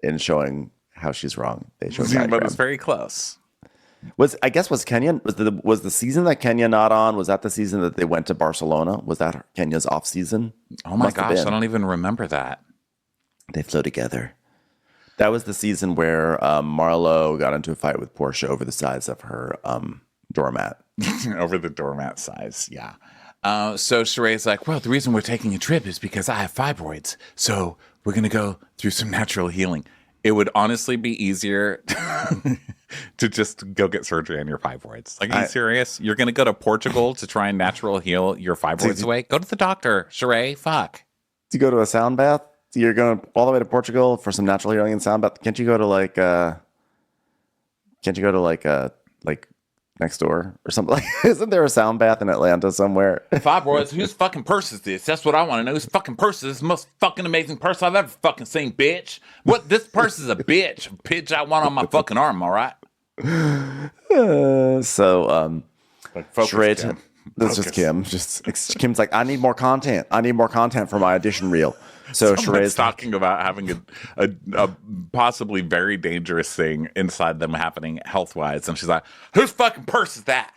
in showing how she's wrong. They show but it's very close. Was Kenya, was the season that Kenya not on, was that the season that they went to Barcelona? Was that Kenya's off season? Oh my gosh, I don't even remember that. They flew together. That was the season where Marlo got into a fight with Portia over the size of her doormat. Over the doormat size, yeah. So Sheree's like, well, the reason we're taking a trip is because I have fibroids. So we're going to go through some natural healing. It would honestly be easier to just go get surgery on your fibroids. Like, are you serious? You're going to go to Portugal to try and natural heal your fibroids away? Go to the doctor, Sheree. Fuck. To go to a sound bath? You're going all the way to Portugal for some natural healing and sound bath? Can't you go to like next door or something? Like, isn't there a sound bath in Atlanta somewhere? Fibroids, whose fucking purse is this? That's what I want to know. Whose fucking purse is this? The most fucking amazing purse I've ever fucking seen, bitch. What? This purse is a bitch. Bitch, I want on my fucking arm, all right? Sheree, this is just Kim. Kim's like, I need more content. I need more content for my audition reel. So Sheree's talking about having a possibly very dangerous thing inside them happening health-wise. And she's like, whose fucking purse is that?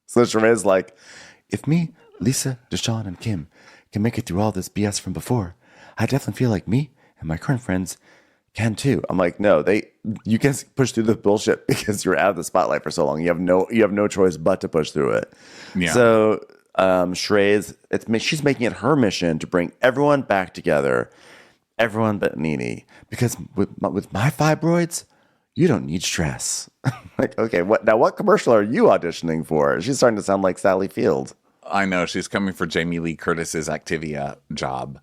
So Sheree's like, if me, Lisa, Deshawn, and Kim can make it through all this BS from before, I definitely feel like me and my current friends can too. I'm like, no, you can push through the bullshit because you're out of the spotlight for so long. You have no choice but to push through it. Yeah. So Sheree's, she's making it her mission to bring everyone back together, everyone but Nene, because with my fibroids, you don't need stress. Like, okay, what commercial are you auditioning for? She's starting to sound like Sally Field. I know, she's coming for Jamie Lee Curtis's Activia job.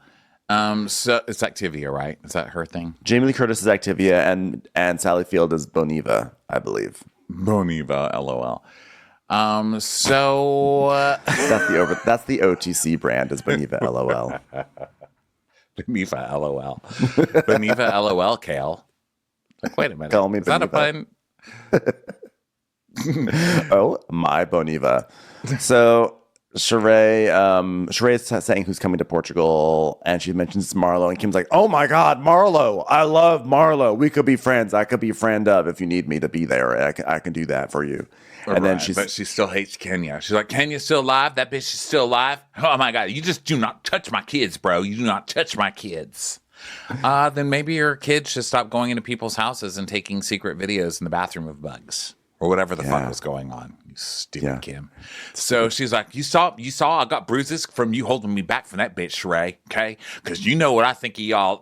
So it's Activia, right? Is that her thing? Jamie Lee Curtis is Activia, and Sally Field is Boniva, I believe. Boniva, LOL. So that's the OTC brand is Boniva, LOL. Boniva, LOL. Boniva, LOL, Kale. Like, wait a minute. Call me is that a pun? Oh, my Boniva. So Sheree's saying who's coming to Portugal, and she mentions Marlo, and Kim's like, oh my God, Marlo. I love Marlo. We could be friends. I could be a friend of if you need me to be there. I can do that for you. And then but she still hates Kenya. She's like, Kenya's still alive? That bitch is still alive? Oh my God, you just do not touch my kids, bro. You do not touch my kids. Then maybe your kids should stop going into people's houses and taking secret videos in the bathroom of bugs. Or whatever the fuck was going on. You stupid Kim. So she's like, you saw I got bruises from you holding me back from that bitch, Sheree, okay? Because you know what I think of y'all,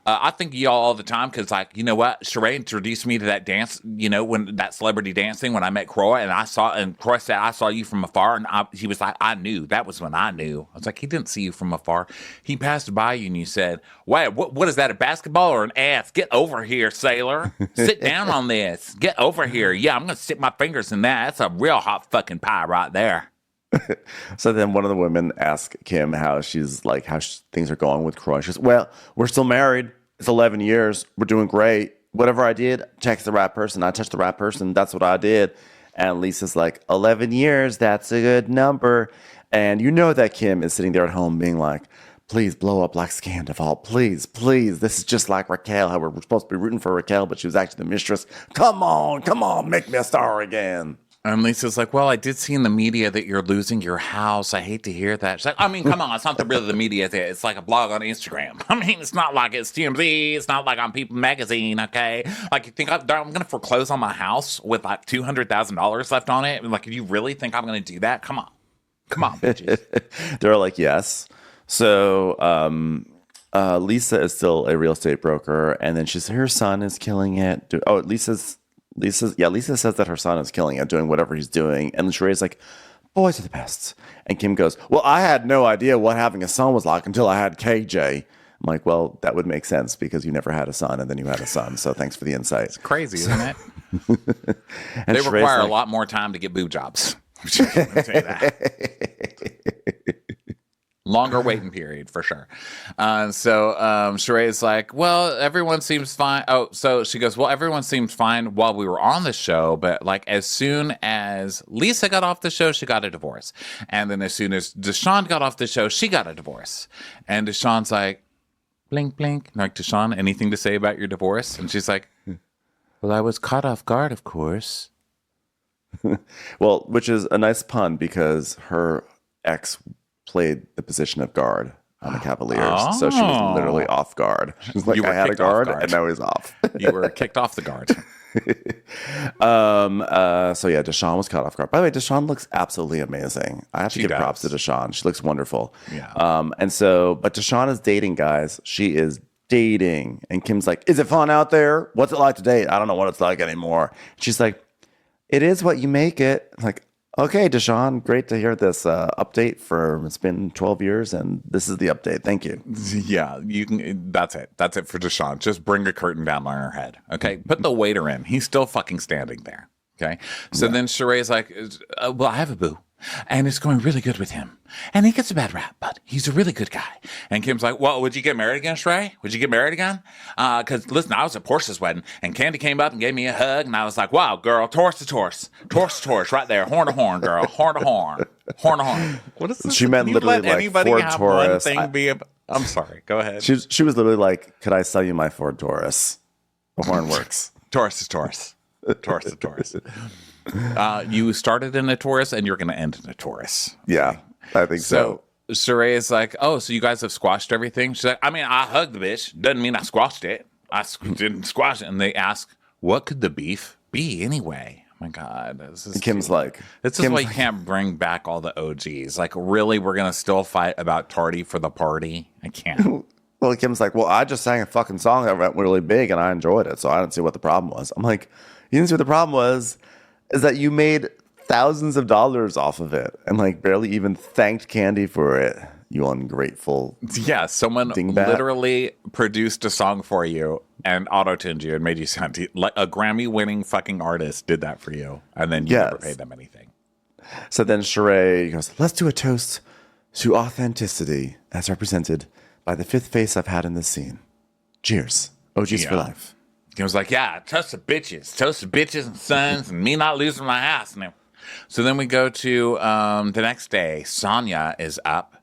I think of y'all all the time because, like, you know what? Sheree introduced me to that dance, when that celebrity dance thing when I met Croy, and Croy said, I saw you from afar, and he was like, I knew. That was when I knew. I was like, he didn't see you from afar. He passed by you and you said, wait, what is that, a basketball or an ass? Get over here, sailor. Sit down on this. Get over here. Yeah, I'm going to stick my fingers in that. That's a real hot fucking pie right there. So then one of the women asks Kim how things are going with Croy. She says, well, we're still married. It's 11 years. We're doing great. Whatever I did, text the right person. I touched the right person. That's what I did. And Lisa's like, 11 years, that's a good number. And you know that Kim is sitting there at home being like, please blow up like Scandival. Please, please. This is just like Raquel, how we're supposed to be rooting for Raquel, but she was actually the mistress. Come on, make me a star again. And Lisa's like, well, I did see in the media that you're losing your house. I hate to hear that. She's like, I mean, come on. It's not really the media. It's like a blog on Instagram. I mean, it's not like it's TMZ. It's not like on People Magazine, okay? Like, you think I'm going to foreclose on my house with like $200,000 left on it? Like, if you really think I'm going to do that? Come on, bitches. They're like, yes. So Lisa is still a real estate broker, and then her son is killing it. Lisa says that her son is killing it, doing whatever he's doing. And Sheree's like, boys are the best. And Kim goes, well, I had no idea what having a son was like until I had KJ. I'm like, well, that would make sense because you never had a son and then you had a son. So thanks for the insight. It's crazy, isn't it? And They Sheree's require a like, lot more time to get boob jobs. I'll say that. Longer waiting period for sure. So Sheree's like, well, everyone seems fine. Oh, so she goes, well, everyone seems fine while we were on the show, but like as soon as Lisa got off the show, she got a divorce. And then as soon as Deshaun got off the show, she got a divorce. And Deshaun's like, blink, blink. Like, Deshaun, anything to say about your divorce? And she's like, well, I was caught off guard, of course. well, which is a nice pun because her ex played the position of guard on the Cavaliers. So she was literally off guard. She's like, You were I had a kicked off guard, guard. and now he's off. You were kicked off the guard. So yeah, Deshaun was caught off guard. By the way, Deshaun looks absolutely amazing. I have to She give does. props to Deshaun. She looks wonderful. Yeah. But Deshaun is dating, guys. She is dating. And Kim's like, is it fun out there? What's it like to date? I don't know what it's like anymore. She's like, it is what you make it. I'm like, okay, Deshaun, great to hear this update it's been 12 years and this is the update. Thank you. Yeah, you can. That's it. That's it for Deshaun. Just bring a curtain down on her head. Okay, put the waiter in. He's still fucking standing there. Okay, so then Sheree's like, well, I have a boo, and it's going really good with him, and he gets a bad rap, but he's a really good guy. And Kim's like, well, would you get married again, Sheree? Would you get married again? Because listen, I was at Portia's wedding, and Candy came up and gave me a hug, and I was like, wow, girl, Taurus to Taurus, right there, horn to horn, girl, horn to horn, horn to horn. What is this? She meant Can you literally let like anybody Ford have Taurus. one thing be a... I'm sorry. Go ahead. She was literally like, could I sell you my Ford Taurus? The horn works. Taurus is Taurus. Taurus is Taurus. You started in a Taurus and you're going to end in a Taurus. Yeah, I think so. So Sheree is like, oh, so you guys have squashed everything? She's like, I mean, I hugged the bitch. Doesn't mean I squashed it. Didn't squash it. And they ask, what could the beef be anyway? Oh my God. Kim's like, this is why you can't bring back all the OGs. Like, really, we're going to still fight about Tardy for the party? I can't. well, Kim's like, well, I just sang a fucking song that went really big and I enjoyed it. So I don't see what the problem was. I'm like, you didn't see what the problem was? Is that you made thousands of dollars off of it and like barely even thanked Candy for it. You ungrateful. Yeah, someone dingbat. literally produced a song for you and auto-tuned you and made you sound like a Grammy-winning fucking artist did that for you. And then you never paid them anything. So then Sheree goes, let's do a toast to authenticity as represented by the fifth face I've had in this scene. Cheers. OGs for life. He was like, yeah, toast the bitches and sons and me not losing my house. So then we go to the next day. Sonia is up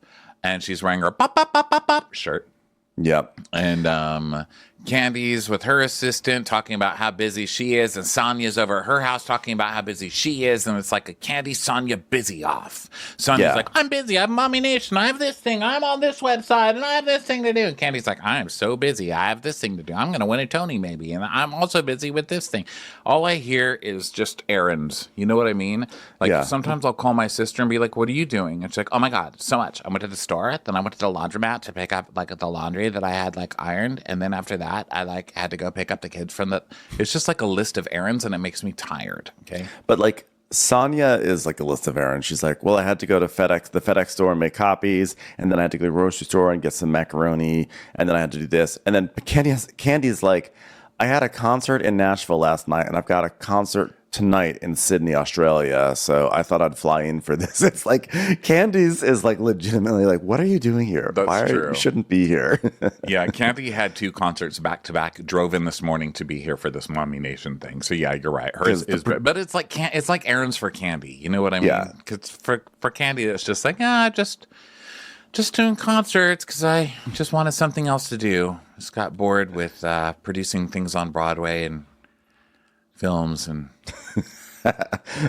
and she's wearing her pop, pop, pop, pop, pop shirt. Yep. And Candy's with her assistant talking about how busy she is, and Sonia's over at her house talking about how busy she is, and it's like a Candy Sonia busy off. Sonia's like, I'm busy, I have Mommy Nation, I have this thing, I'm on this website, and I have this thing to do. And Candy's like, I am so busy, I have this thing to do. I'm going to win a Tony maybe, and I'm also busy with this thing. All I hear is just errands. You know what I mean? Like sometimes I'll call my sister and be like, what are you doing? And she's like, oh my God, so much. I went to the store, then I went to the laundromat to pick up like the laundry that I had like ironed, and then after that I like had to go pick up the kids from the... It's just like a list of errands and it makes me tired. Okay. But like Sonia is like a list of errands. She's like, well, I had to go to the FedEx store and make copies, and then I had to go to the grocery store and get some macaroni, and then I had to do this. And then Candy's like, I had a concert in Nashville last night, and I've got a concert tonight in Sydney, Australia. So I thought I'd fly in for this. It's like Candy's is like legitimately like, what are you doing here? That's true. You shouldn't be here. Yeah, Candy had 2 concerts back to back. Drove in this morning to be here for this Mommy Nation thing. So yeah, you're right. Hers is, but it's like errands for Candy. You know what I mean? Yeah. Because for Candy, it's just like just doing concerts because I just wanted something else to do. Just got bored with producing things on Broadway and films and.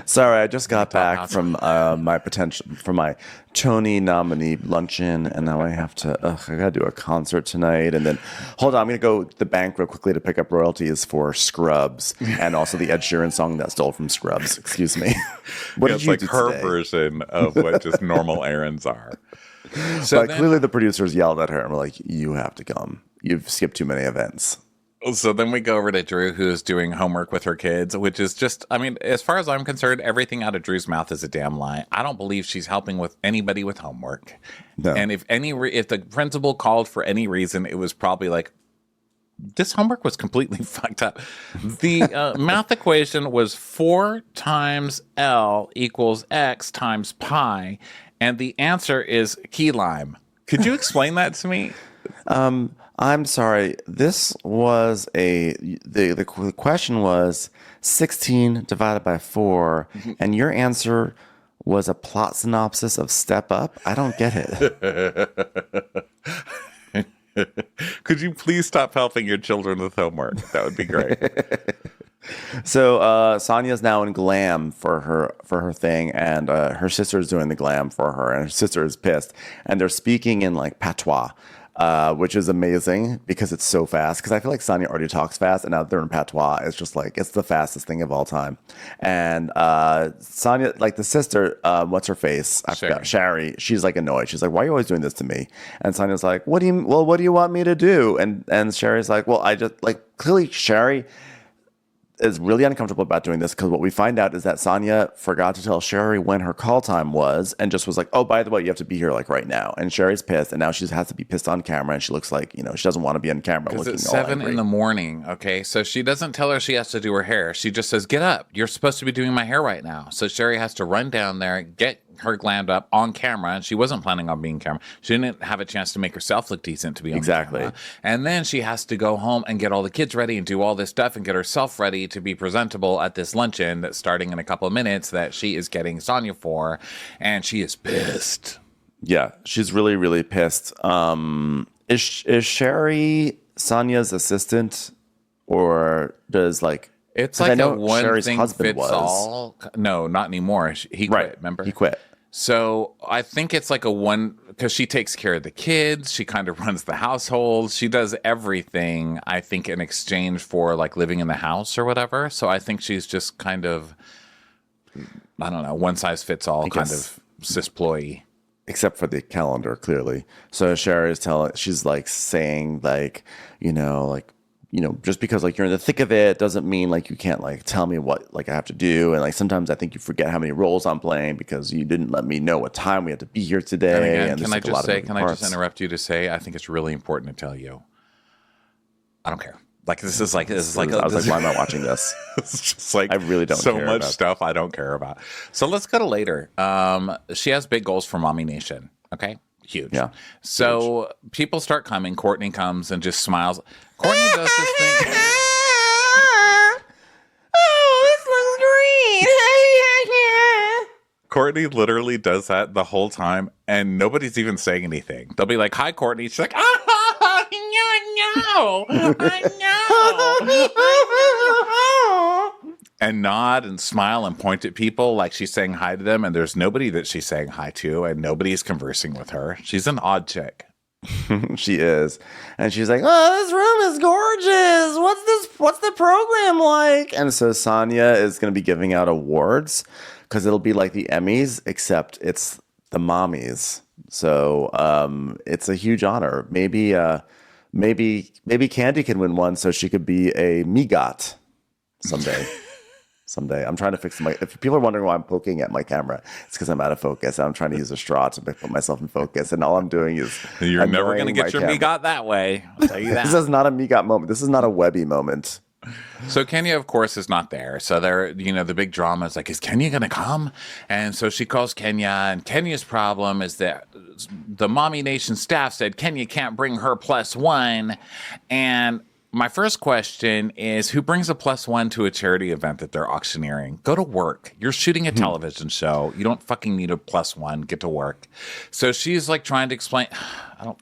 Sorry, I just got back from my Tony nominee luncheon, and now I have to. I gotta do a concert tonight, and then hold on, I'm gonna go to the bank real quickly to pick up royalties for Scrubs, and also the Ed Sheeran song that stole from Scrubs. Excuse me. What did It's you like do her today? version of what just normal errands are. So But clearly, the producers yelled at her and were like, "You have to come. You've skipped too many events." So then we go over to Drew, who's doing homework with her kids, which is just, I mean, as far as I'm concerned, everything out of Drew's mouth is a damn lie. I don't believe she's helping with anybody with homework. No. And if if the principal called for any reason, it was probably like, this homework was completely fucked up. The math equation was 4 times L equals X times pi, and the answer is key lime. Could you explain that to me? I'm sorry. This was the question was 16 divided by 4, and your answer was a plot synopsis of Step Up. I don't get it. Could you please stop helping your children with homework? That would be great. So Sonia's now in glam for her thing, and her sister's doing the glam for her, and her sister is pissed, and they're speaking in like patois. Which is amazing because it's so fast. Because I feel like Sonia already talks fast, and now they're in patois. It's just like it's the fastest thing of all time. And Sonia, like the sister, what's her face? I forgot. Sherry. She's like annoyed. She's like, "Why are you always doing this to me?" And Sonia's like, what do you want me to do?" And Sherry's like, "Well, I just like clearly Sherry is really uncomfortable about doing this because what we find out is that Sonia forgot to tell Sherry when her call time was and just was like, oh, by the way, you have to be here like right now. And Sherry's pissed, and now she has to be pissed on camera, and she looks like, you know, she doesn't want to be on camera looking it's all 7 angry. in the morning, okay? So she doesn't tell her she has to do her hair. She just says, get up. You're supposed to be doing my hair right now. So Sherry has to run down there, get her glammed up on camera, and she wasn't planning on being camera. She didn't have a chance to make herself look decent to be on camera. And then she has to go home and get all the kids ready and do all this stuff and get herself ready to be presentable at this luncheon that's starting in a couple of minutes that she is getting Sonia for, and she is pissed. Yeah, she's really, really pissed. Is Sherry Sonia's assistant, or does like... It's like a one Sherry's thing husband fits was. all. No, not anymore. He quit, remember? He quit. So I think it's like a one, because she takes care of the kids. She kind of runs the household. She does everything, I think, in exchange for like living in the house or whatever. So I think she's just kind of, I don't know, one size fits all kind of cis-ploy. Except for the calendar, clearly. So Sherry is she's like saying like, just because like you're in the thick of it doesn't mean like you can't like tell me what like I have to do. And like sometimes I think you forget how many roles I'm playing because you didn't let me know what time we had to be here today. And again, and can I just interrupt you to say I think it's really important to tell you I don't care. Like I was like, why am I watching this? It's just like I really don't so care much stuff I don't care about. So let's go to later. She has big goals for Mommy Nation. Okay. Huge. Yeah. So people start coming. Courtney comes and just smiles. Courtney does this thing. Oh, this looks great. Courtney literally does that the whole time, and nobody's even saying anything. They'll be like, "Hi, Courtney." She's like, "Oh, I know." And nod and smile and point at people like she's saying hi to them, and there's nobody that she's saying hi to, and nobody's conversing with her. She's an odd chick. She is. And she's like, "Oh, this room is gorgeous. What's the program like?" And so Sonia is going to be giving out awards because it'll be like the Emmys, except it's the mommies. So it's a huge honor. Maybe Candy can win one so she could be a MEGOT someday. Someday. I'm trying to fix if people are wondering why I'm poking at my camera, it's because I'm out of focus. I'm trying to use a straw to put myself in focus, and all I'm doing is you're never going to get your MEGOT that way. I'll tell you that. This is not a MEGOT moment. This is not a Webby moment. So Kenya, of course, is not there. So the big drama is like, is Kenya going to come? And so she calls Kenya, and Kenya's problem is that the Mommy Nation staff said Kenya can't bring her +1, and my first question is, who brings a +1 to a charity event that they're auctioneering? Go to work. You're shooting a television show. You don't fucking need a +1. Get to work. So she's like trying to explain,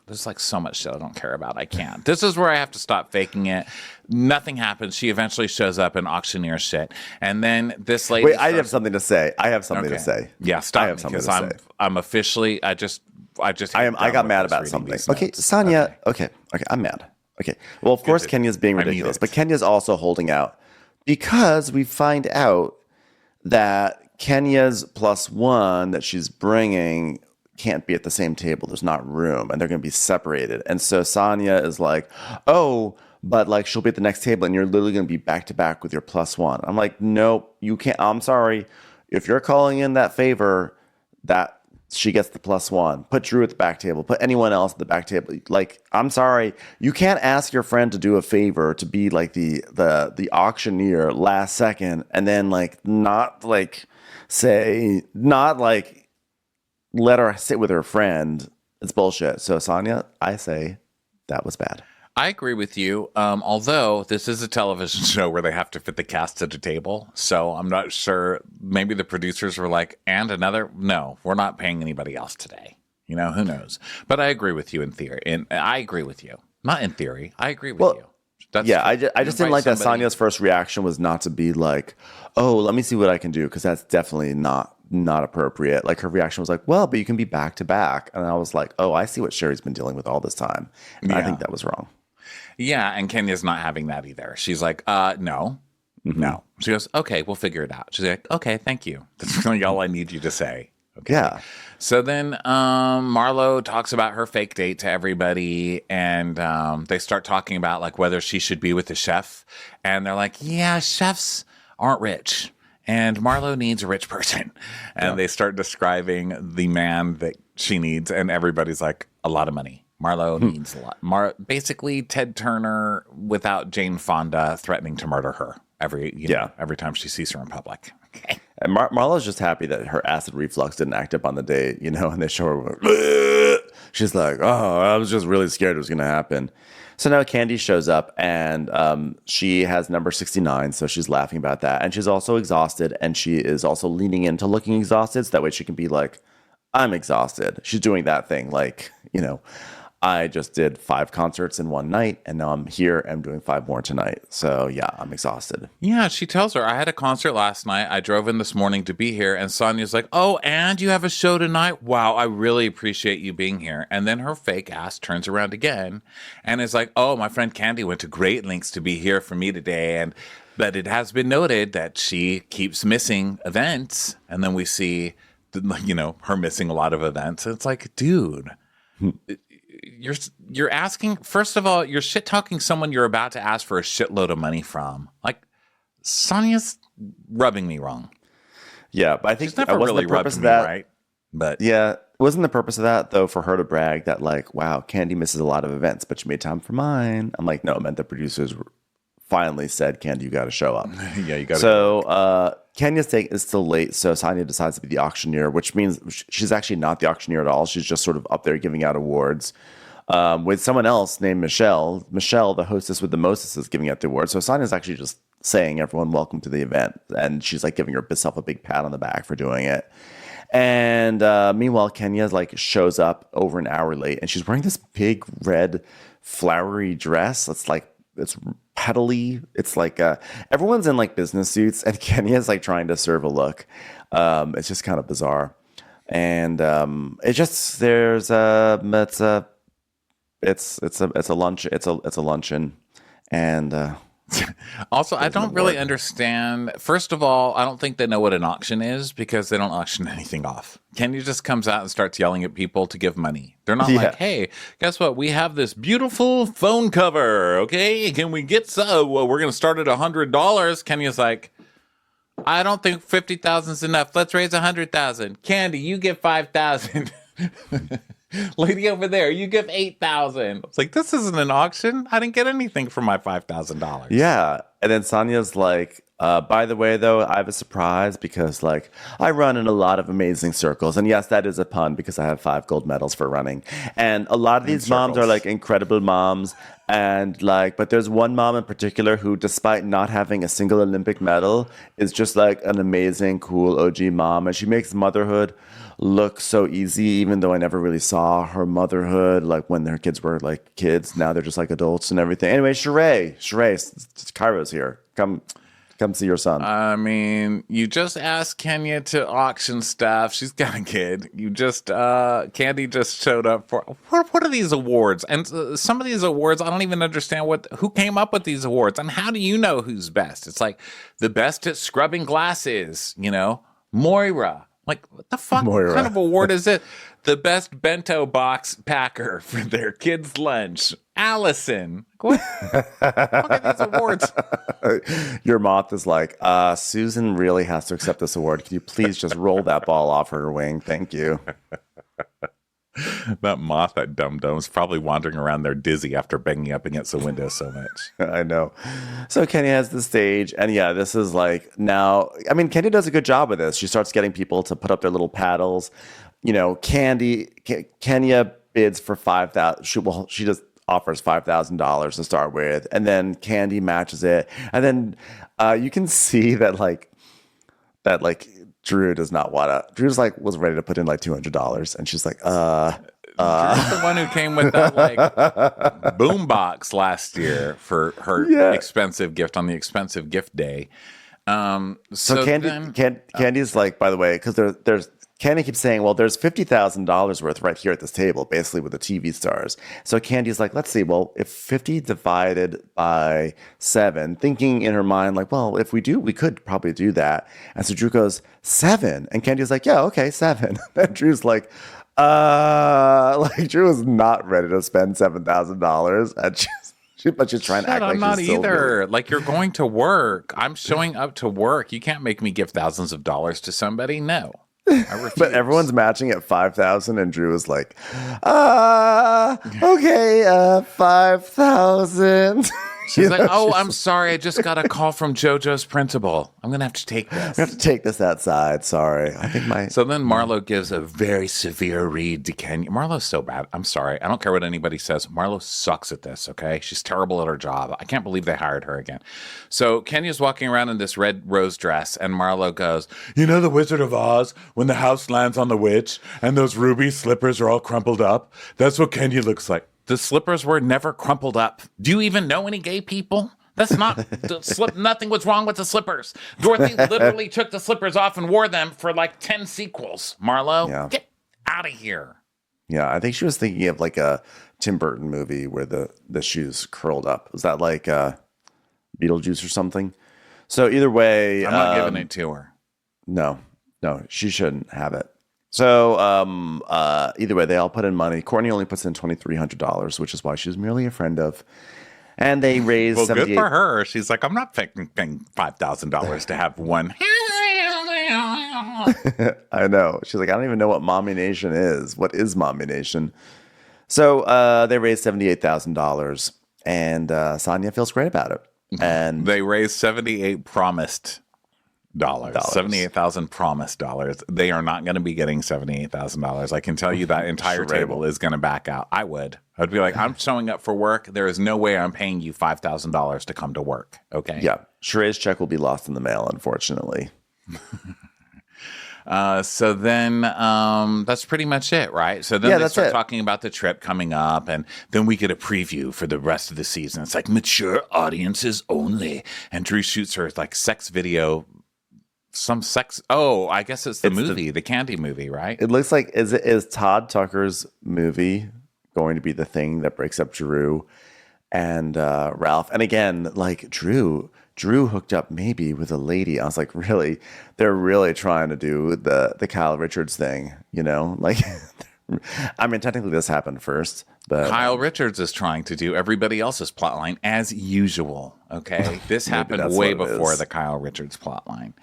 there's like so much shit I don't care about. I can't. This is where I have to stop faking it. Nothing happens. She eventually shows up and auctioneer shit. And then this lady. Wait, I have something to say. To say. Yeah, stop. I have something to say. I'm officially, I got mad about something. Okay, Sonia. Okay, I'm mad. Okay. Well, of course, Kenya's being ridiculous, but Kenya's also holding out because we find out that Kenya's +1 that she's bringing can't be at the same table. There's not room, and they're going to be separated. And so Sonia is like, "Oh, but like she'll be at the next table and you're literally going to be back to back with your +1. I'm like, nope, you can't. I'm sorry. If you're calling in that favor, that she gets the +1. Put Drew at the back table. Put anyone else at the back table. Like, I'm sorry. You can't ask your friend to do a favor to be like the auctioneer last second and then like not like let her sit with her friend. It's bullshit. So Sonia, I say that was bad. I agree with you. Although this is a television show where they have to fit the cast at a table. So I'm not sure. Maybe the producers were like, and another? No, we're not paying anybody else today. You know, who knows? But I agree with you in theory. And I agree with you. Not in theory. I agree with you. I just didn't like that Sonia's first reaction was not to be like, oh, let me see what I can do. Because that's definitely not appropriate. Like her reaction was like, well, but you can be back to back. And I was like, oh, I see what Sherry's been dealing with all this time. And I think that was wrong. Yeah, and Kenya's not having that either. She's like, no. She goes, okay, we'll figure it out. She's like, okay, thank you. That's really all I need you to say. Okay. Yeah. So then Marlo talks about her fake date to everybody, and they start talking about like whether she should be with the chef. And they're like, yeah, chefs aren't rich. And Marlo needs a rich person. And they start describing the man that she needs, and everybody's like, a lot of money. Marlo needs a lot. Basically, Ted Turner without Jane Fonda threatening to murder her every time she sees her in public. Okay. And Marlo's just happy that her acid reflux didn't act up on the date, you know, and they show her. Bleh! She's like, oh, I was just really scared it was going to happen. So now Candy shows up and she has number 69. So she's laughing about that. And she's also exhausted. And she is also leaning into looking exhausted. So that way she can be like, I'm exhausted. She's doing that thing like, you know, I just did 5 concerts in one night, and now I'm here and I'm doing 5 more tonight. So, yeah, I'm exhausted. Yeah, she tells her, I had a concert last night. I drove in this morning to be here. And Sonia's like, oh, and you have a show tonight? Wow, I really appreciate you being here. And then her fake ass turns around again and is like, oh, my friend Candy went to great lengths to be here for me today. But it has been noted that she keeps missing events. And then we see, you know, her missing a lot of events. It's like, dude... You're asking, first of all, you're shit talking someone you're about to ask for a shitload of money from. Like, Sonia's rubbing me wrong. Yeah, but I think she's never really rubbed me right. But yeah, wasn't the purpose of that though for her to brag that like, wow, Candy misses a lot of events, but she made time for mine? I'm like, no, it meant the producers finally said, Candy, you got to show up. Yeah, you got to. So Kenya's date is still late, so Sonia decides to be the auctioneer, which means she's actually not the auctioneer at all. She's just sort of up there giving out awards with someone else named Michelle. Michelle, the hostess with the mostest, is giving out the awards. So Sonia's actually just saying, everyone, welcome to the event. And she's like giving herself a big pat on the back for doing it. And meanwhile, Kenya like shows up over an hour late, and she's wearing this big red flowery dress. It's petally. It's like everyone's in like business suits, and Kenya's like trying to serve a look. It's just kind of bizarre, and it's just it's a luncheon, and. Also, I don't really understand. First of all, I don't think they know what an auction is because they don't auction anything off. Kenny just comes out and starts yelling at people to give money. They're not like, hey, guess what? We have this beautiful phone cover. Okay, can we get some? Well, we're going to start at $100. Kenny's like, I don't think 50,000 is enough. Let's raise 100,000. Candy, you give 5,000. Lady over there, you give 8,000. It's like, this isn't an auction. I didn't get anything for my $5,000. Yeah. And then Sonia's like, by the way, though, I have a surprise because like I run in a lot of amazing circles. And yes, that is a pun because I have 5 gold medals for running. And a lot of these moms are like incredible moms. And like, but there's one mom in particular who, despite not having a single Olympic medal, is just like an amazing, cool OG mom. And she makes motherhood look so easy, even though I never really saw her motherhood, like when their kids were like kids. Now they're just like adults and everything. Anyway, Sheree, Cairo's here. Come see your son. I mean, you just asked Kenya to auction stuff. She's got a kid. You just, Candy just showed up for, what are these awards? And some of these awards, I don't even understand who came up with these awards. And how do you know who's best? It's like the best at scrubbing glasses, you know, Moira. Like, what the fuck Moira. kind of award is it? The best bento box packer for their kids' lunch. Allison. What? Look at these awards. Your moth is like, Susan really has to accept this award. Can you please just roll that ball off her wing? Thank you. That moth, that dum-dum, is probably wandering around there dizzy after banging up against the window so much. I know. So Kenya has the stage, and yeah, this is like now. I mean, Kenya does a good job with this. She starts getting people to put up their little paddles. You know, Kenya bids for $5,000. She just offers $5,000 to start with, and then Candy matches it, and then you can see that Drew does not want to. Drew's like was ready to put in like $200, and she's like, Drew's the one who came with that like boom box last year for her expensive gift on the expensive gift day. So Candy's like, by the way, because there's Candy keeps saying, well, there's $50,000 worth right here at this table, basically with the TV stars. So Candy's like, let's see, well, if 50 divided by 7, thinking in her mind, like, well, if we do, we could probably do that. And so Drew goes, 7. And Candy's like, yeah, okay, 7. And Drew's like Drew is not ready to spend $7,000. And but she's trying to act like I'm not she's still either. really- Like, you're going to work. I'm showing up to work. You can't make me give thousands of dollars to somebody. No. I refuse. But everyone's matching at 5,000, and Drew is like, okay, 5,000. She's like, oh, I'm sorry. I just got a call from JoJo's principal. I'm going to have to take this. I have to take this outside. Sorry. I think So then Marlo gives a very severe read to Kenya. Marlo's so bad. I'm sorry. I don't care what anybody says. Marlo sucks at this, okay? She's terrible at her job. I can't believe they hired her again. So Kenya's walking around in this red rose dress, and Marlo goes, you know the Wizard of Oz, when the house lands on the witch and those ruby slippers are all crumpled up? That's what Kenya looks like. The slippers were never crumpled up. Do you even know any gay people? That's not the slip. Nothing was wrong with the slippers. Dorothy literally took the slippers off and wore them for like 10 sequels. Marlo, get out of here. Yeah, I think she was thinking of like a Tim Burton movie where the shoes curled up. Was that like Beetlejuice or something? So either way, I'm not giving it to her. No, she shouldn't have it. So either way, they all put in money. Courtney only puts in $2,300, which is why she was merely a friend of. And they raised well, good for her. She's like, I'm not paying $5,000 to have one. I know. She's like, I don't even know what Mommy Nation is. What is Mommy Nation? So they raised $78,000, and Sonia feels great about it. And they raised 78 promised dollars. 78,000 promised dollars. They are not going to be getting $78,000. I can tell you that entire table is going to back out. I'd be like, I'm showing up for work. There is no way I'm paying you $5,000 to come to work. Okay. Yeah. Sheree's check will be lost in the mail, unfortunately. So then that's pretty much it, right? So then they start talking about the trip coming up, and then we get a preview for the rest of the season. It's like mature audiences only. And Drew shoots her like sex video. I guess it's the movie, the Candy movie, right? It looks like is Todd Tucker's movie going to be the thing that breaks up Drew and Ralph? And again, like Drew hooked up maybe with a lady. I was like, really? They're really trying to do the Kyle Richards thing, you know? Like, I mean, technically this happened first, but Kyle Richards is trying to do everybody else's plotline as usual. Okay, this happened way before the Kyle Richards plotline.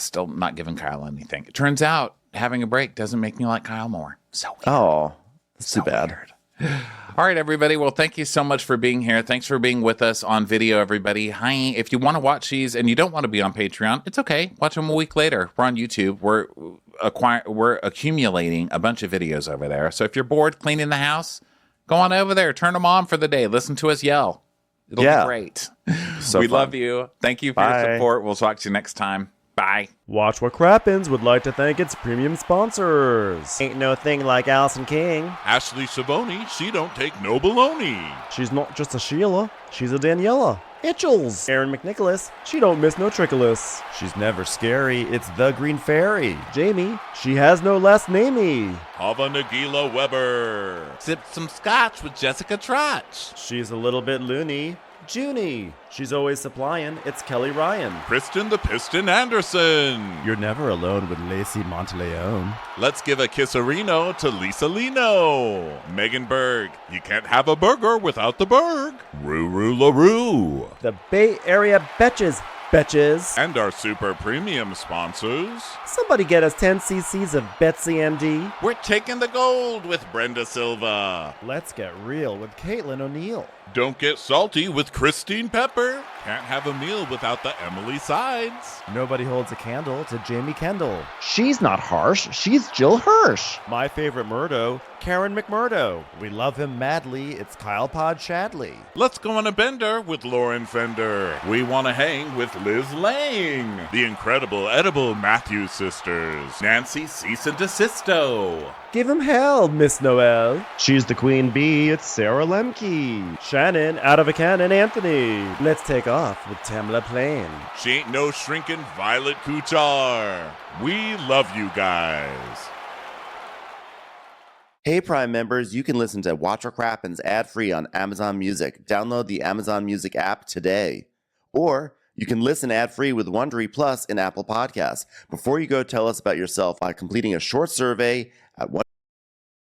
Still not giving Kyle anything. It turns out having a break doesn't make me like Kyle more. So weird. Oh, that's too bad. Weird. All right, everybody. Well, thank you so much for being here. Thanks for being with us on video, everybody. Hi. If you want to watch these and you don't want to be on Patreon, it's okay. Watch them a week later. We're on YouTube. We're accumulating a bunch of videos over there. So if you're bored cleaning the house, go on over there. Turn them on for the day. Listen to us yell. It'll be great. We love you. Thank you for your support. We'll talk to you next time. Bye. Watch What Crappens would like to thank its premium sponsors. Ain't no thing like Allison King. Ashley Savoni, she don't take no baloney. She's not just a Sheila, she's a Daniela. Itchels. Aaron McNicholas. She don't miss no trickolas. She's never scary. It's the Green Fairy. Jamie. She has no last namey. Hava Nagila Weber. Sipped some scotch with Jessica Trotch. She's a little bit loony. Junie. She's always supplying. It's Kelly Ryan. Kristen the Piston Anderson. You're never alone with Lacey Monteleone. Let's give a kisserino to Lisa Lino. Megan Berg. You can't have a burger without the Berg. Ruru LaRue. The Bay Area Betches. Betches. And our super premium sponsors. Somebody get us 10 cc's of Betsy MD. We're taking the gold with Brenda Silva. Let's get real with Caitlin O'Neill. Don't get salty with Christine Pepper. Can't have a meal without the Emily Sides. Nobody holds a candle to Jamie Kendall. She's not harsh. She's Jill Hirsch. My favorite Murdo, Karen McMurdo. We love him madly. It's Kyle Pod Shadley. Let's go on a bender with Lauren Fender. We want to hang with Liz Lang. The incredible edible Matthews sisters. Nancy Cease and Desisto. Give him hell, Miss Noel. She's the queen bee. It's Sarah Lemke. Shannon, out of a cannon, Anthony. Let's take off with Tamla Plain. She ain't no shrinking Violet Kuchar. We love you guys. Hey, Prime members, you can listen to Watch What Crappens ad-free on Amazon Music. Download the Amazon Music app today. Or you can listen ad-free with Wondery Plus in Apple Podcasts. Before you go, tell us about yourself by completing a short survey at